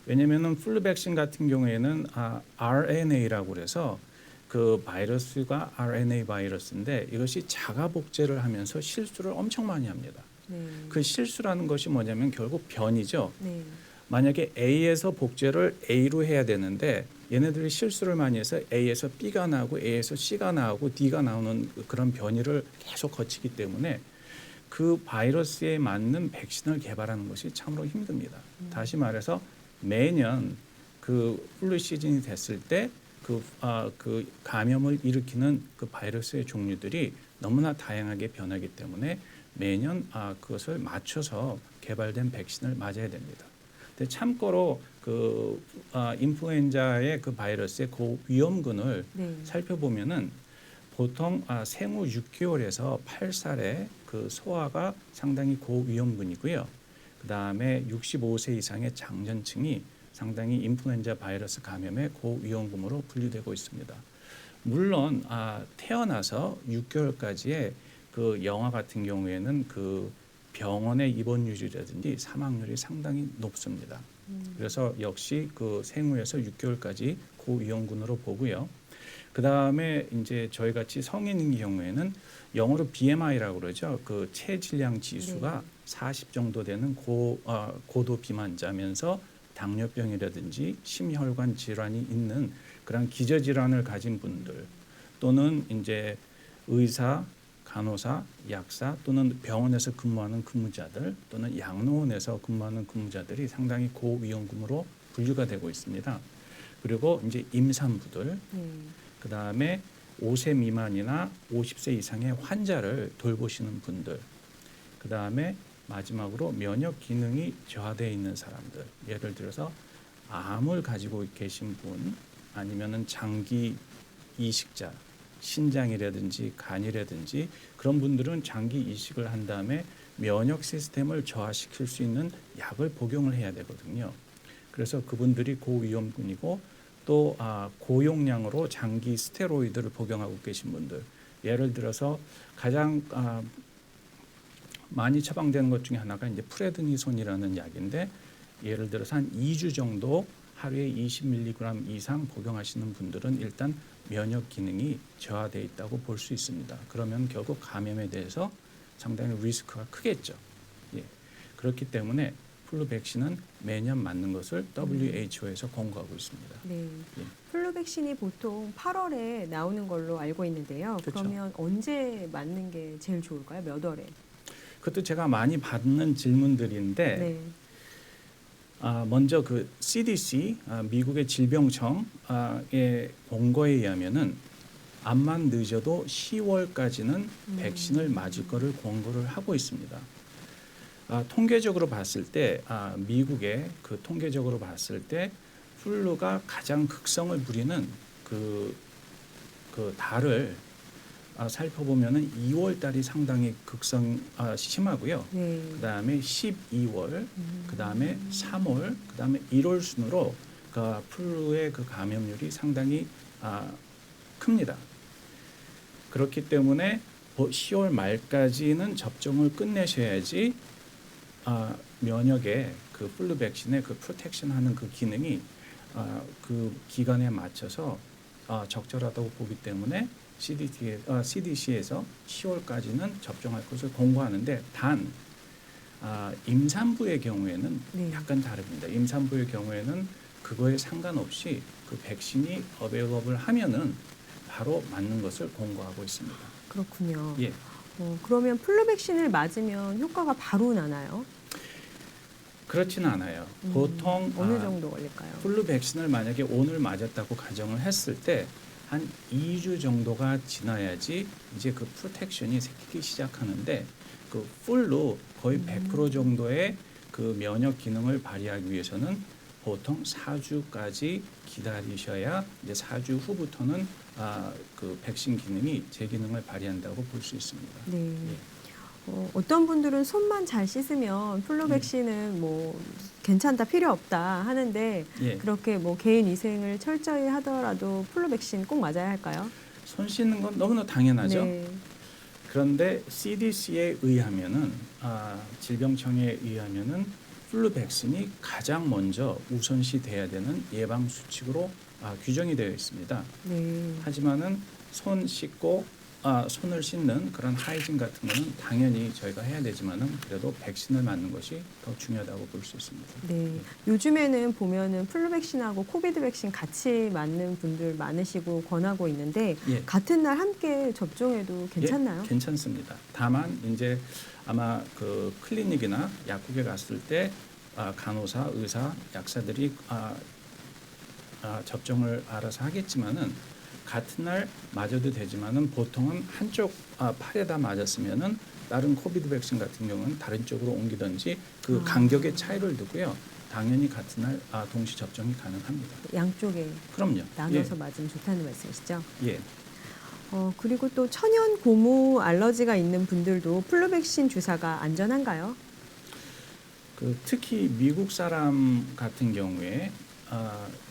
왜냐면은 플루 백신 같은 경우에는 RNA라고 그래서 그 바이러스가 RNA 바이러스인데 이것이 자가 복제를 하면서 실수를 엄청 많이 합니다. 네. 그 실수라는 것이 뭐냐면 결국 변이죠. 네. 만약에 A에서 복제를 A로 해야 되는데 얘네들이 실수를 많이 해서 A에서 B가 나오고 A에서 C가 나오고 D가 나오는 그런 변이를 계속 거치기 때문에 그 바이러스에 맞는 백신을 개발하는 것이 참으로 힘듭니다. 다시 말해서 매년 그 플루 시즌이 됐을 때 그 감염을 일으키는 그 바이러스의 종류들이 너무나 다양하게 변하기 때문에 매년 그것을 맞춰서 개발된 백신을 맞아야 됩니다. 근데 참고로 그 인플루엔자의 그 바이러스의 그 위험군을 네. 살펴보면은 보통 생후 6개월에서 8살의 그 소아가 상당히 고위험군이고요. 그다음에 65세 이상의 장년층이 상당히 인플루엔자 바이러스 감염의 고위험군으로 분류되고 있습니다. 물론 태어나서 6개월까지의 그 영아 같은 경우에는 그 병원의 입원율이라든지 사망률이 상당히 높습니다. 그래서 역시 그 생후에서 6개월까지 고위험군으로 보고요. 그 다음에 이제 저희 같이 성인인 경우에는 영어로 BMI라고 그러죠. 그 체질량 지수가 40 정도 되는 고도 비만자면서 당뇨병이라든지 심혈관 질환이 있는 그런 기저질환을 가진 분들 또는 이제 의사, 간호사, 약사 또는 병원에서 근무하는 근무자들 또는 양로원에서 근무하는 근무자들이 상당히 고위험군으로 분류가 되고 있습니다. 그리고 이제 임산부들 그다음에 5세 미만이나 50세 이상의 환자를 돌보시는 분들 그다음에 마지막으로 면역 기능이 저하되어 있는 사람들 예를 들어서 암을 가지고 계신 분 아니면은 장기 이식자 신장이라든지 간이라든지 그런 분들은 장기 이식을 한 다음에 면역 시스템을 저하시킬 수 있는 약을 복용을 해야 되거든요. 그래서 그분들이 고위험군이고 또 고용량으로 장기 스테로이드를 복용하고 계신 분들 예를 들어서 가장 많이 처방되는 것 중에 하나가 이제 프레드니손이라는 약인데 예를 들어서 한 2주 정도 하루에 20mg 이상 복용하시는 분들은 일단 면역 기능이 저하되어 있다고 볼 수 있습니다. 그러면 결국 감염에 대해서 상당히 리스크가 크겠죠. 예. 그렇기 때문에 플루 백신은 매년 맞는 것을 WHO에서 권고하고 있습니다. 네. 예. 플루 백신이 보통 8월에 나오는 걸로 알고 있는데요. 그렇죠. 그러면 언제 맞는 게 제일 좋을까요? 몇 월에? 그것도 제가 많이 받는 질문들인데 네. 먼저 그 CDC 미국의 질병청의 권고에 의하면은 암만 늦어도 10월까지는 백신을 맞을 거를 권고를 하고 있습니다. 통계적으로 봤을 때 미국의 그 통계적으로 봤을 때 플루가 가장 극성을 부리는 그 달을 살펴보면은 2월 달이 상당히 심하고요. 네. 그다음에 12월, 그다음에 3월, 그다음에 1월 순으로 그 플루의 그 감염률이 상당히 큽니다. 그렇기 때문에 10월 말까지는 접종을 끝내셔야지 면역의 그 플루 백신의 그 프로텍션하는 그 기능이 그 기간에 맞춰서 적절하다고 보기 때문에 CDC에서 10월까지는 접종할 것을 권고하는데 단 임산부의 경우에는 네. 약간 다릅니다. 임산부의 경우에는 그거에 상관없이 그 백신이 어베일러블 하면은 바로 맞는 것을 권고하고 있습니다. 그렇군요. 예. 그러면 플루 백신을 맞으면 효과가 바로 나나요? 그렇지는 않아요. 보통 어느 정도 걸릴까요? 플루 백신을 만약에 오늘 맞았다고 가정을 했을 때 한 2주 정도가 지나야지 이제 그 프로텍션이 생기기 시작하는데 그 풀로 거의 100% 정도의 그 면역 기능을 발휘하기 위해서는 보통 4주까지 기다리셔야 이제 4주 후부터는 그 백신 기능이 제 기능을 발휘한다고 볼 수 있습니다. 네. 예. 어떤 분들은 손만 잘 씻으면 플루 백신은 뭐 괜찮다, 필요 없다 하는데 예. 그렇게 뭐 개인 위생을 철저히 하더라도 플루 백신 꼭 맞아야 할까요? 손 씻는 건 너무나 당연하죠. 네. 그런데 CDC에 의하면은 질병청에 의하면은 플루 백신이 가장 먼저 우선시 돼야 되는 예방 수칙으로 규정이 되어 있습니다. 네. 하지만은 손 씻고 손을 씻는 그런 하이진 같은 거는 당연히 저희가 해야 되지만은 그래도 백신을 맞는 것이 더 중요하다고 볼 수 있습니다. 네. 요즘에는 보면은 플루 백신하고 코비드 백신 같이 맞는 분들 많으시고 권하고 있는데 예. 같은 날 함께 접종해도 괜찮나요? 예, 괜찮습니다. 다만 이제 아마 그 클리닉이나 약국에 갔을 때 간호사, 의사, 약사들이 접종을 알아서 하겠지만은 같은 날 맞아도 되지만은 보통은 한쪽 팔에다 맞았으면은 다른 코비드 백신 같은 경우는 다른 쪽으로 옮기든지 그 간격의 차이를 두고요. 당연히 같은 날 동시 접종이 가능합니다. 양쪽에 그럼요. 나눠서 맞으면 좋다는 말씀이시죠? 예. 그리고 또 천연 고무 알러지가 있는 분들도 플루 백신 주사가 안전한가요? 그 특히 미국 사람 같은 경우에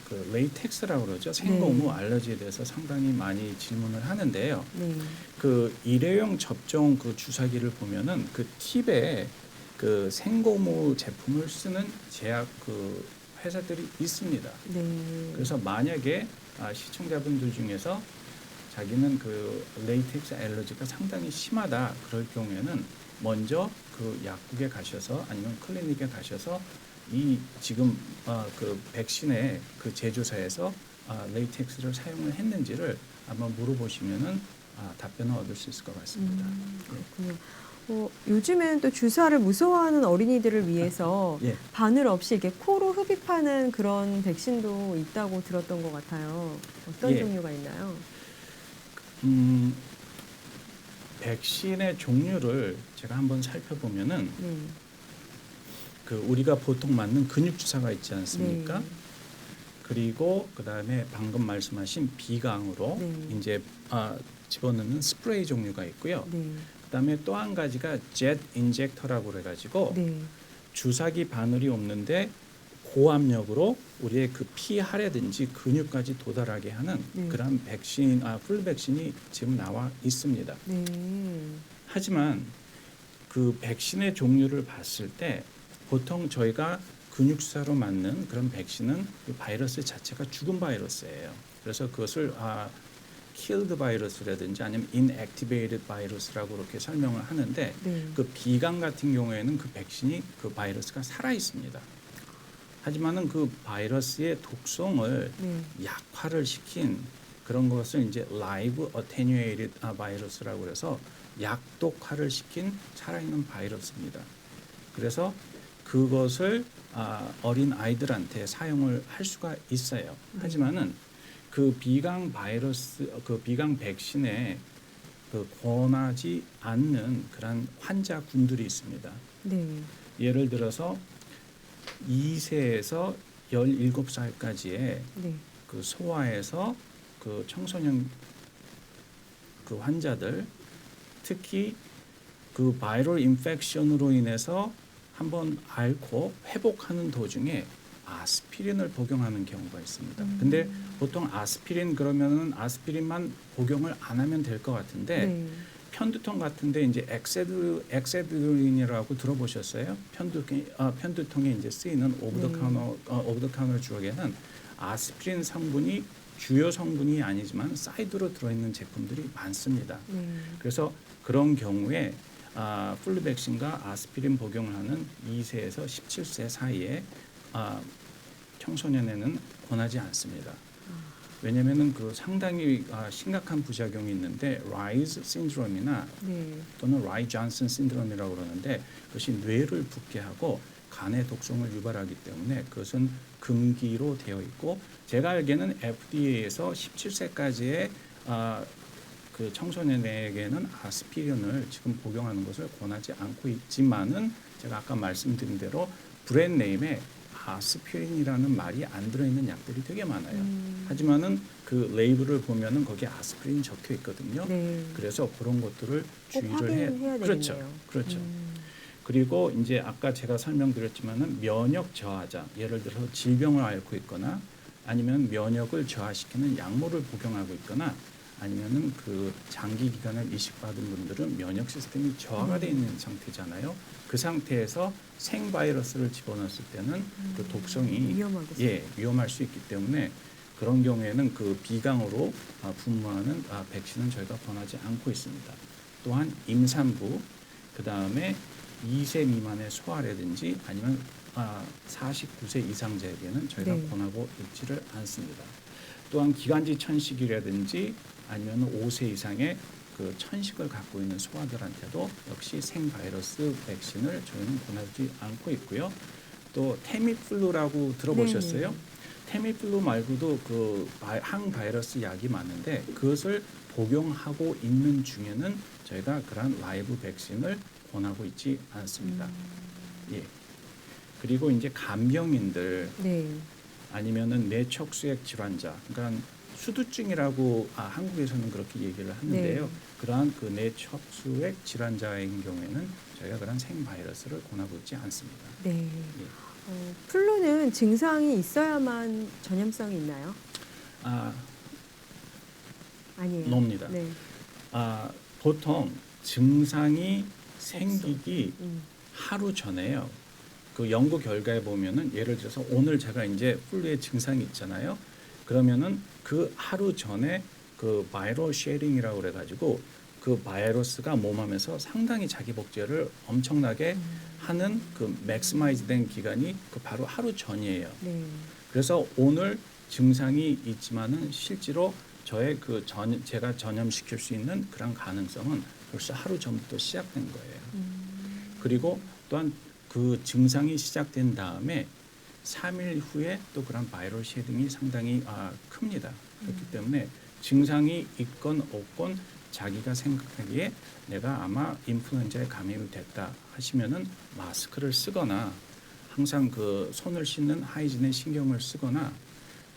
그 레이텍스라고 그러죠. 생고무 알러지에 대해서 상당히 많이 질문을 하는데요. 네. 그 일회용 접종 그 주사기를 보면은 그 팁에 그 생고무 제품을 쓰는 제약 그 회사들이 있습니다. 네. 그래서 만약에 시청자분들 중에서 자기는 그 레이텍스 알러지가 상당히 심하다 그럴 경우에는 먼저 그 약국에 가셔서 아니면 클리닉에 가셔서 이 지금 그 백신의 그 제조사에서 레이텍스를 사용을 했는지를 한번 물어보시면은 답변을 얻을 수 있을 것 같습니다. 그렇군요. 요즘에는 또 주사를 무서워하는 어린이들을 위해서 예. 바늘 없이 이렇게 코로 흡입하는 그런 백신도 있다고 들었던 것 같아요. 어떤 예. 종류가 있나요? 백신의 종류를 제가 한번 살펴보면은 네. 그 우리가 보통 맞는 근육 주사가 있지 않습니까? 네. 그리고 그다음에 방금 말씀하신 비강으로 네. 이제 집어넣는 스프레이 종류가 있고요. 네. 그다음에 또 한 가지가 젯 인젝터라고 그래가지고 네. 주사기 바늘이 없는데 고압력으로 우리의 그 피하라든지 근육까지 도달하게 하는 네. 그런 백신, 플루 백신이 지금 나와 있습니다. 네. 하지만 그 백신의 종류를 봤을 때 보통 저희가 근육주사로 맞는 그런 백신은 그 바이러스 자체가 죽은 바이러스예요. 그래서 그것을 killed 바이러스라든지 아니면 inactivated 바이러스라고 그렇게 설명을 하는데 네. 그 비강 같은 경우에는 그 백신이 그 바이러스가 살아 있습니다. 하지만은 그 바이러스의 독성을 네. 약화를 시킨 그런 것을 이제 live attenuated 바이러스라고 해서 약독화를 시킨 살아있는 바이러스입니다. 그래서 그것을 어린 아이들한테 사용을 할 수가 있어요. 하지만은 그 비강 바이러스, 그 비강 백신에 그 권하지 않는 그런 환자군들이 있습니다. 네. 예를 들어서 2세에서 17살까지의 네. 그 소아에서 그 청소년 그 환자들 특히 그 바이럴 인펙션으로 인해서 한번 앓고 회복하는 도중에 아스피린을 복용하는 경우가 있습니다. 근데 보통 아스피린 그러면은 아스피린만 복용을 안 하면 될 것 같은데 네. 편두통 같은데 이제 엑세드린이라고 들어보셨어요? 편두통에 이제 쓰이는 오브 더 카운터 주약에는 아스피린 성분이 주요 성분이 아니지만 사이드로 들어있는 제품들이 많습니다. 네. 그래서 그런 경우에 플루 백신과 아스피린 복용을 하는 2세에서 17세 사이에 청소년에는 권하지 않습니다. 왜냐하면 그 상당히 심각한 부작용이 있는데 라이즈 신드롬이나 네. 또는 라이 존슨 신드롬이라고 그러는데 그것이 뇌를 붓게 하고 간의 독성을 유발하기 때문에 그것은 금기로 되어 있고 제가 알기에는 FDA에서 17세까지의 그 청소년에게는 아스피린을 지금 복용하는 것을 권하지 않고 있지만은 제가 아까 말씀드린 대로 브랜드 네임에 아스피린이라는 말이 안 들어있는 약들이 되게 많아요. 하지만은 그 레이블을 보면은 거기에 아스피린 적혀 있거든요. 네. 그래서 그런 것들을 꼭 주의를 해야 확인해야 그렇죠. 되겠네요. 그렇죠. 그리고 이제 아까 제가 설명드렸지만은 면역 저하자, 예를 들어서 질병을 앓고 있거나 아니면 면역을 저하시키는 약물을 복용하고 있거나 아니면은 그 장기 기간을 이식받은 분들은 면역 시스템이 저하가 돼 있는 상태잖아요. 그 상태에서 생바이러스를 집어넣었을 때는 그 독성이 위험하겠어요. 위험할 수 있기 때문에 그런 경우에는 그 비강으로 분무하는 백신은 저희가 권하지 않고 있습니다. 또한 임산부, 그 다음에 2세 미만의 소아라든지 아니면 49세 이상자에게는 저희가 네. 권하고 있지를 않습니다. 또한 기관지 천식이라든지 아니면 5세 이상의 그 천식을 갖고 있는 소아들한테도 역시 생바이러스 백신을 저희는 권하지 않고 있고요. 또 테미플루라고 들어보셨어요? 네네. 테미플루 말고도 그 항바이러스 약이 많은데 그것을 복용하고 있는 중에는 저희가 그런 라이브 백신을 권하고 있지 않습니다. 예. 그리고 이제 간병인들 네. 아니면은 뇌척수액 질환자, 그러니까 수두증이라고 한국에서는 그렇게 얘기를 하는데요. 네. 그러한 그 뇌척수액 질환자인 경우에는 저희가 그런 생바이러스를 권하고 있지 않습니다. 네. 예. 플루는 증상이 있어야만 전염성이 있나요? 아니에요. 놉니다. 네. 보통 증상이 생기기 음. 하루 전에요. 그 연구 결과에 보면은 예를 들어서 오늘 제가 이제 플루의 증상이 있잖아요. 그러면은 그 하루 전에 그 바이럴 쉐링이라고 그래가지고 그 바이러스가 몸 안에서 상당히 자기 복제를 엄청나게 하는 그 맥시마이즈된 기간이 그 바로 하루 전이에요. 네. 그래서 오늘 증상이 있지만은 실제로 저의 그 제가 전염시킬 수 있는 그런 가능성은 벌써 하루 전부터 시작된 거예요. 그리고 또한 그 증상이 시작된 다음에 3일 후에 또 그런 바이럴 쉐딩이 상당히 큽니다. 그렇기 때문에 증상이 있건 없건 자기가 생각하기에 내가 아마 인플루엔자에 감염이 됐다 하시면은 마스크를 쓰거나 항상 그 손을 씻는 하이진에 신경을 쓰거나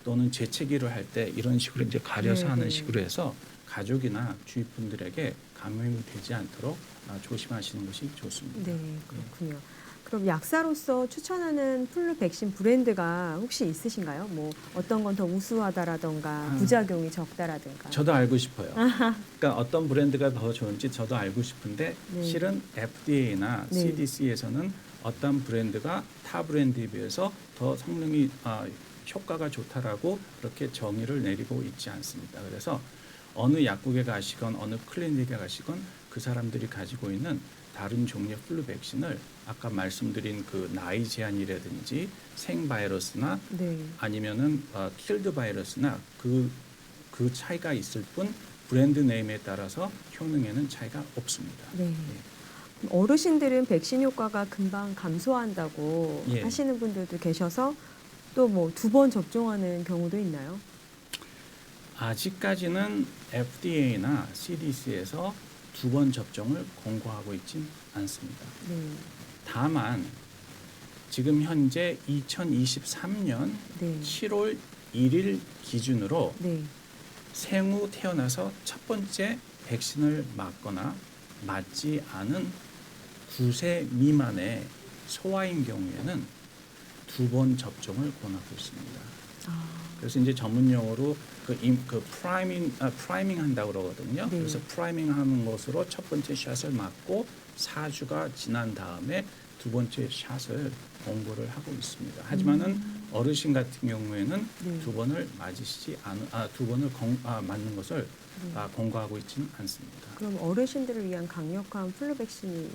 또는 재채기를 할 때 이런 식으로 이제 가려서 네, 하는 네. 식으로 해서 가족이나 주위 분들에게 감염이 되지 않도록 조심하시는 것이 좋습니다. 네, 그렇군요. 그럼 약사로서 추천하는 플루 백신 브랜드가 혹시 있으신가요? 뭐 어떤 건 더 우수하다라던가 부작용이 적다라든가. 저도 알고 싶어요. 그러니까 어떤 브랜드가 더 좋은지 저도 알고 싶은데 네. 실은 FDA나 네. CDC에서는 어떤 브랜드가 타 브랜드에 비해서 더 성능이 효과가 좋다라고 그렇게 정의를 내리고 있지 않습니다. 그래서 어느 약국에 가시건 어느 클리닉에 가시건 그 사람들이 가지고 있는 다른 종류의 플루 백신을 아까 말씀드린 그 나이 제한이라든지 생바이러스나 네. 아니면은 킬드 바이러스나 그 차이가 있을 뿐 브랜드 네임에 따라서 효능에는 차이가 없습니다. 네. 어르신들은 백신 효과가 금방 감소한다고 예. 하시는 분들도 계셔서 또 뭐 2번 접종하는 경우도 있나요? 아직까지는 FDA나 CDC에서 2번 접종을 권고하고 있진 않습니다. 네. 다만 지금 현재 2023년 네. 7월 1일 기준으로 네. 생후 태어나서 첫 번째 백신을 맞거나 맞지 않은 9세 미만의 소아인 경우에는 2번 접종을 권하고 있습니다. 그래서 이제 전문 용어로 그 프라이밍 한다고 그러거든요. 네. 그래서 프라이밍 하는 것으로 첫 번째 샷을 맞고 4주가 지난 다음에 두 번째 샷을 권고를 하고 있습니다. 하지만은 어르신 같은 경우에는 네. 두 번을 맞으시지 두 번을 맞는 것을 권고하고 있지는 않습니다. 그럼 어르신들을 위한 강력한 플루 백신이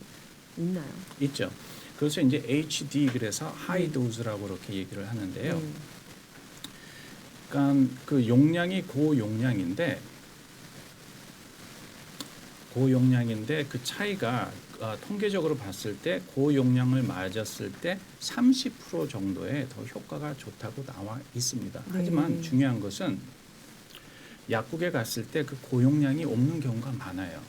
있나요? 있죠. 그래서 이제 HD 그래서 하이 도즈라고 그렇게 얘기를 하는데요. 네. 그러니까 그 용량이 고용량인데 그 차이가 통계적으로 봤을 때 고용량을 맞았을 때 30% 정도의 더 효과가 좋다고 나와 있습니다. 네. 하지만 중요한 것은 약국에 갔을 때 그 고용량이 없는 경우가 많아요.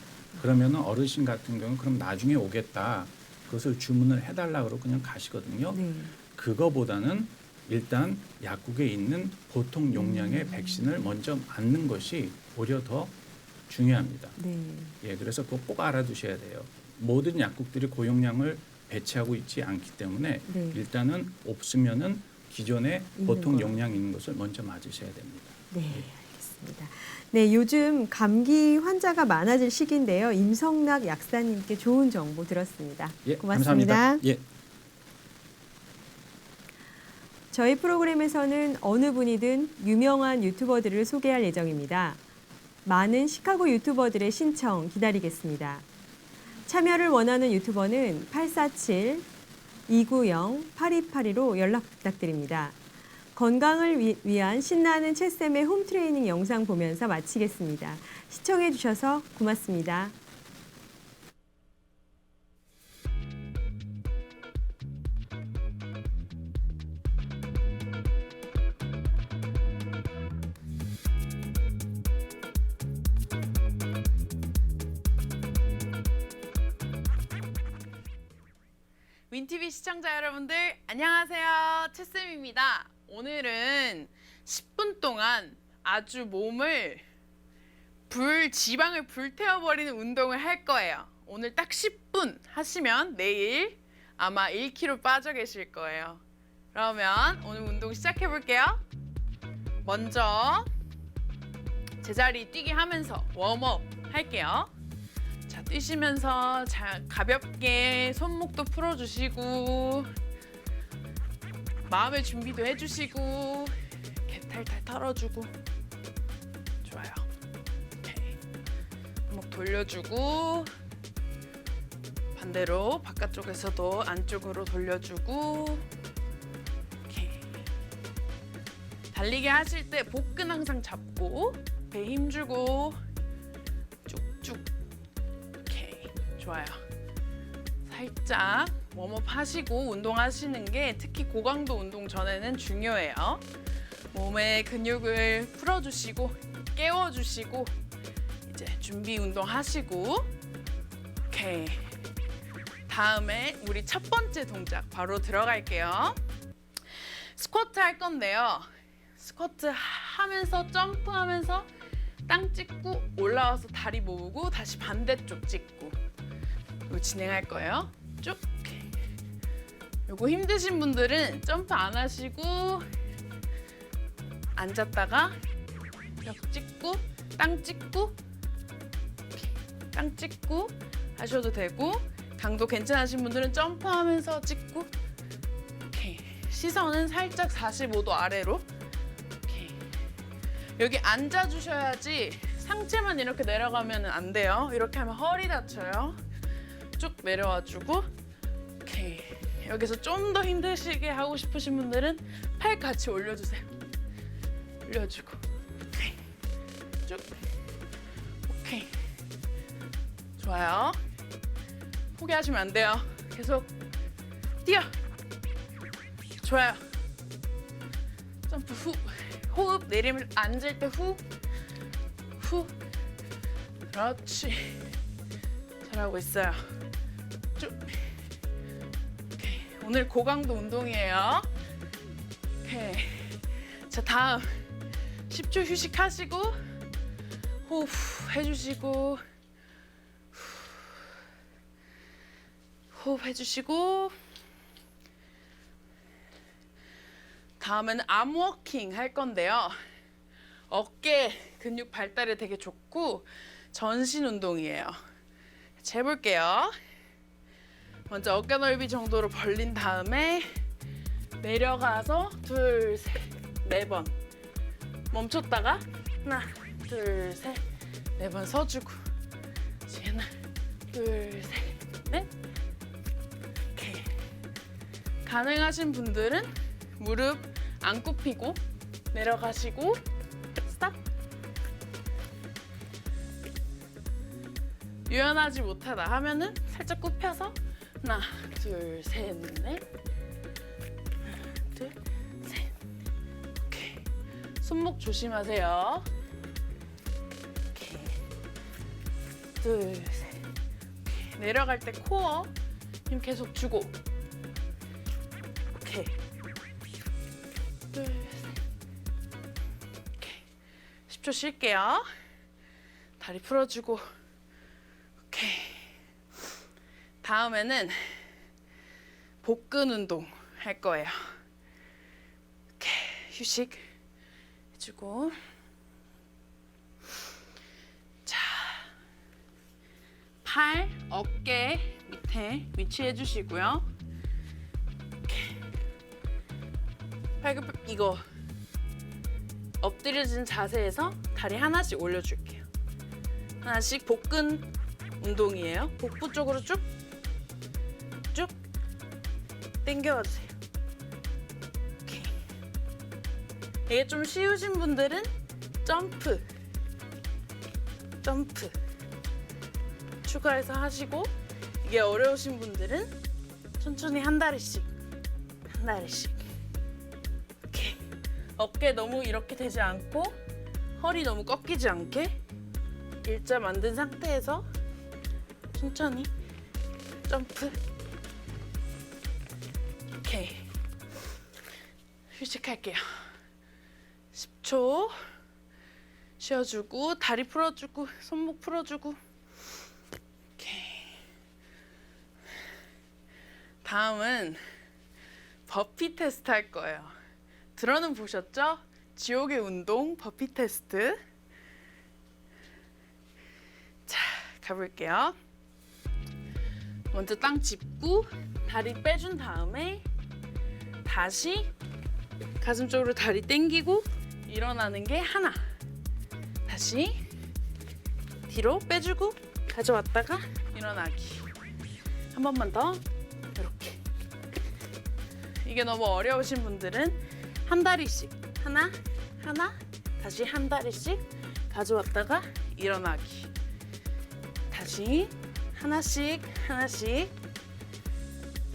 그러면 어르신 같은 경우는 그럼 나중에 오겠다. 그것을 주문을 해달라 그러고 그냥 가시거든요. 네. 그거보다는 일단 약국에 있는 보통 용량의 백신을 먼저 맞는 것이 오히려 더 중요합니다. 네. 예, 그래서 그거 꼭 알아두셔야 돼요. 모든 약국들이 고용량을 배치하고 있지 않기 때문에 네. 일단은 없으면은 기존에 있는 보통 거로. 용량 있는 것을 먼저 맞으셔야 됩니다. 네, 알겠습니다. 네, 요즘 감기 환자가 많아질 시기인데요. 임성락 약사님께 좋은 정보 들었습니다. 예, 고맙습니다. 감사합니다. 예. 저희 프로그램에서는 어느 분이든 유명한 유튜버들을 소개할 예정입니다. 많은 시카고 유튜버들의 신청 기다리겠습니다. 참여를 원하는 유튜버는 847-290-8282로 연락 부탁드립니다. 건강을 위한 신나는 채쌤의 홈트레이닝 영상 보면서 마치겠습니다. 시청해 주셔서 고맙습니다. 윈TV 시청자 여러분들 안녕하세요. 채쌤입니다. 오늘은 10분 동안 아주 몸을 지방을 불태워버리는 운동을 할 거예요. 오늘 딱 10분 하시면 내일 아마 1kg 빠져 계실 거예요. 그러면 오늘 운동 시작해 볼게요. 먼저 제자리 뛰기 하면서 웜업 할게요. 자, 뛰시면서 가볍게 손목도 풀어주시고 마음의 준비도 해주시고 개탈탈 털어주고 좋아요. 오케이. 손목 돌려주고 반대로 바깥쪽에서도 안쪽으로 돌려주고 오케이. 달리기 하실 때 복근 항상 잡고 배 힘주고 쭉쭉 좋아요. 살짝 웜업 하시고 운동하시는 게 특히 고강도 운동 전에는 중요해요. 몸의 근육을 풀어주시고 깨워주시고 이제 준비 운동 하시고 오케이. 다음에 우리 첫 번째 동작 바로 들어갈게요. 스쿼트 할 건데요. 스쿼트 하면서 점프하면서 땅 찍고 올라와서 다리 모으고 다시 반대쪽 찍고 이거 진행할 거예요. 쭉. 요거 힘드신 분들은 점프 안 하시고 앉았다가 벽 찍고 땅 찍고 땅 찍고 하셔도 되고 강도 괜찮으신 분들은 점프하면서 찍고 오케이. 시선은 살짝 45도 아래로 오케이. 여기 앉아주셔야지 상체만 이렇게 내려가면 안 돼요. 이렇게 하면 허리 다쳐요. 쭉 내려와주고 오케이. 여기서 좀 더 힘드시게 하고 싶으신 분들은 팔 같이 올려주세요. 올려주고 오케이. 쭉 오케이. 좋아요. 포기하시면 안 돼요. 계속 뛰어. 좋아요. 점프 후. 호흡 내리면 앉을 때 후. 후. 그렇지. 잘하고 있어요. 쭉. 오케이. 오늘 고강도 운동이에요. 오케이. 자, 다음 10초 휴식하시고 호흡 해주시고 호흡 해주시고 다음은 암워킹 할 건데요. 어깨 근육 발달에 되게 좋고 전신 운동이에요. 해볼게요. 먼저 어깨 넓이 정도로 벌린 다음에 내려가서 둘, 셋, 네 번. 멈췄다가 하나, 둘, 셋, 네 번 서주고. 하나, 둘, 셋, 넷. 오케이. 가능하신 분들은 무릎 안 굽히고 내려가시고 스탑. 유연하지 못하다 하면은 살짝 굽혀서 하나, 둘, 셋, 넷. 하나, 둘, 셋. 오케이. 손목 조심하세요. 오케이. 둘, 셋. 오케이. 내려갈 때 코어 힘 계속 주고. 오케이. 둘, 셋. 오케이. 10초 쉴게요. 다리 풀어주고. 오케이. 다음에는 복근 운동 할 거예요. 오케이. 휴식 해주고. 자, 팔, 어깨 밑에 위치해 주시고요. 오케이. 팔굽혀 이거 엎드려진 자세에서 다리 하나씩 올려줄게요. 하나씩 복근 운동이에요. 복부 쪽으로 쭉 당겨와 주세요. 오케이. 이게 좀 쉬우신 분들은 점프 추가해서 하시고, 이게 어려우신 분들은 천천히 한 다리씩. 오케이. 어깨 너무 이렇게 되지 않고 허리 너무 꺾이지 않게 일자 만든 상태에서 천천히 점프. 오케이. 휴식할게요. 10초 쉬어주고, 다리 풀어주고, 손목 풀어주고. 오케이. 다음은 버피 테스트 할 거예요. 들어는 보셨죠? 지옥의 운동 버피 테스트. 자, 가볼게요. 먼저 땅 짚고 다리 빼준 다음에 다시 가슴 쪽으로 다리 당기고 일어나는 게 하나. 다시 뒤로 빼주고 가져왔다가 일어나기. 한 번만 더. 이렇게. 이게 너무 어려우신 분들은 한 다리씩 하나 다시 한 다리씩 가져왔다가 일어나기. 다시 하나씩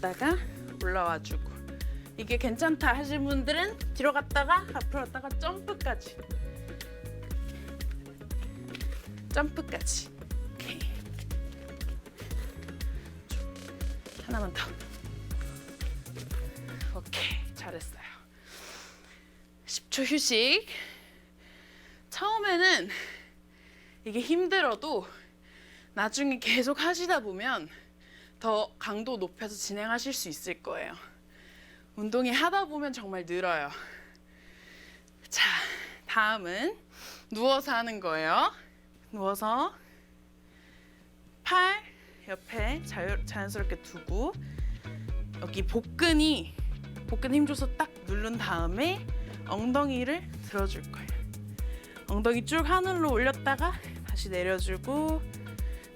다가 올라와주고. 이게 괜찮다 하시는 분들은 뒤로 갔다가 앞으로 갔다가 점프까지. 오케이. 하나만 더. 오케이, 잘했어요. 10초 휴식. 처음에는 이게 힘들어도 나중에 계속 하시다 보면 더 강도 높여서 진행하실 수 있을 거예요. 운동이 하다 보면 정말 늘어요. 자, 다음은 누워서 하는 거예요. 누워서 팔 옆에 자연스럽게 두고, 여기 복근 힘 줘서 딱 누른 다음에 엉덩이를 들어줄 거예요. 엉덩이 쭉 하늘로 올렸다가 다시 내려주고,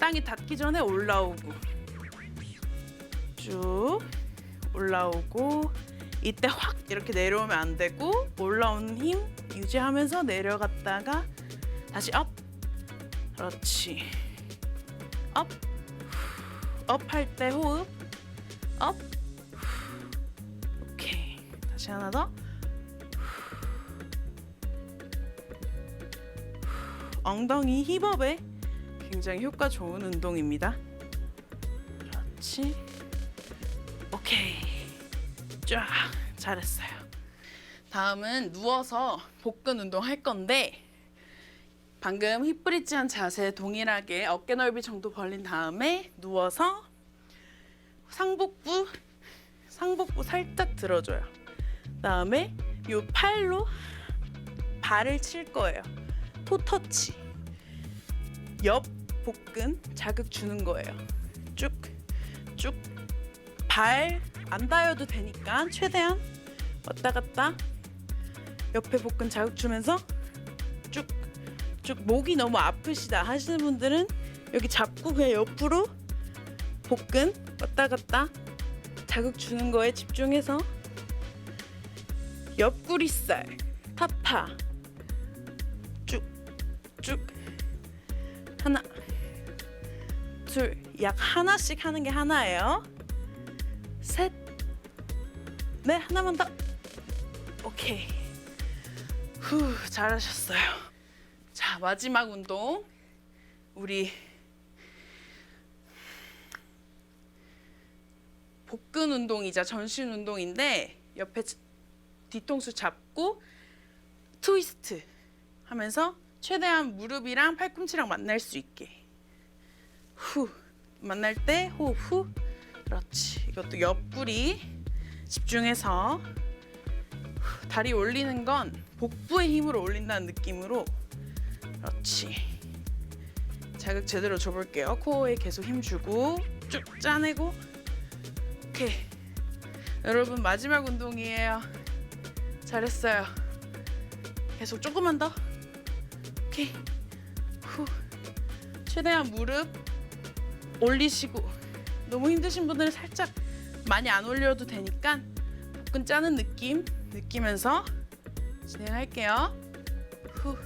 땅이 닿기 전에 올라오고, 쭉 올라오고. 이때 확 이렇게 내려오면 안 되고, 올라오는 힘 유지하면서 내려갔다가 다시 업. 그렇지. 업. 업 할 때 호흡. 업. 오케이. 다시 하나 더. 엉덩이 힙업에 굉장히 효과 좋은 운동입니다. 그렇지. 오케이. 쫙. 잘했어요. 다음은 누워서 복근 운동 할 건데, 방금 힙브릿지한 자세 동일하게 어깨 넓이 정도 벌린 다음에 누워서 상복부 살짝 들어줘요. 그다음에 이 팔로 발을 칠 거예요. 토 터치. 옆 복근 자극 주는 거예요. 쭉 발 안 닿아도 되니까 최대한 왔다 갔다. 옆에 복근 자극 주면서 쭉 목이 너무 아프시다 하시는 분들은 여기 잡고 그냥 옆으로 복근 왔다 갔다 자극 주는 거에 집중해서 옆구리살 타파 쭉 하나 둘 약 하나씩 하는 게 하나예요. 셋 넷 하나만 더. 오케이. 후 잘하셨어요. 자 마지막 운동 우리 복근 운동이자 전신 운동인데 옆에 뒤통수 잡고 트위스트 하면서 최대한 무릎이랑 팔꿈치랑 만날 수 있게 후 만날 때 호흡 후 그렇지. 이것도 옆구리 집중해서 후, 다리 올리는 건 복부의 힘으로 올린다는 느낌으로 그렇지. 자극 제대로 줘볼게요. 코어에 계속 힘주고 쭉 짜내고 오케이. 여러분 마지막 운동이에요. 잘했어요. 계속 조금만 더. 오케이. 후. 최대한 무릎 올리시고 너무 힘드신 분들은 살짝 많이 안 올려도 되니까 복근 짜는 느낌 느끼면서 진행할게요. 후.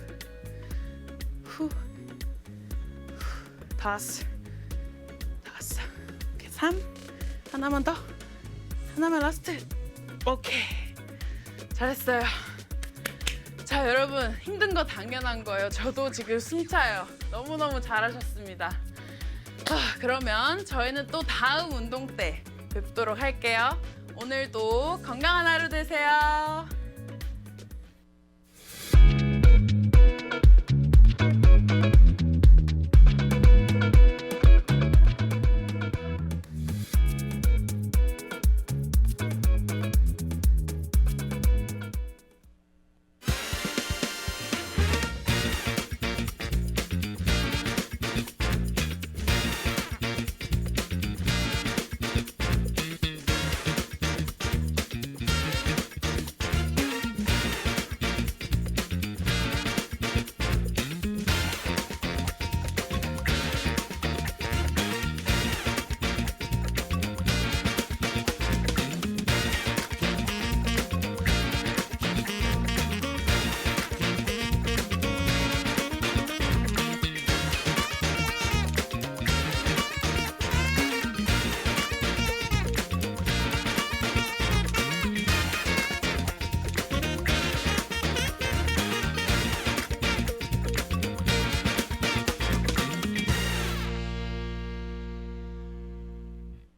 후. 다섯. 오케이. 3. 하나만 더. 하나만 라스트. 오케이. 잘했어요. 자 여러분 힘든 거 당연한 거예요. 저도 지금 숨차요. 너무너무 잘하셨습니다. 그러면 저희는 또 다음 운동 때 뵙도록 할게요. 오늘도 건강한 하루 되세요.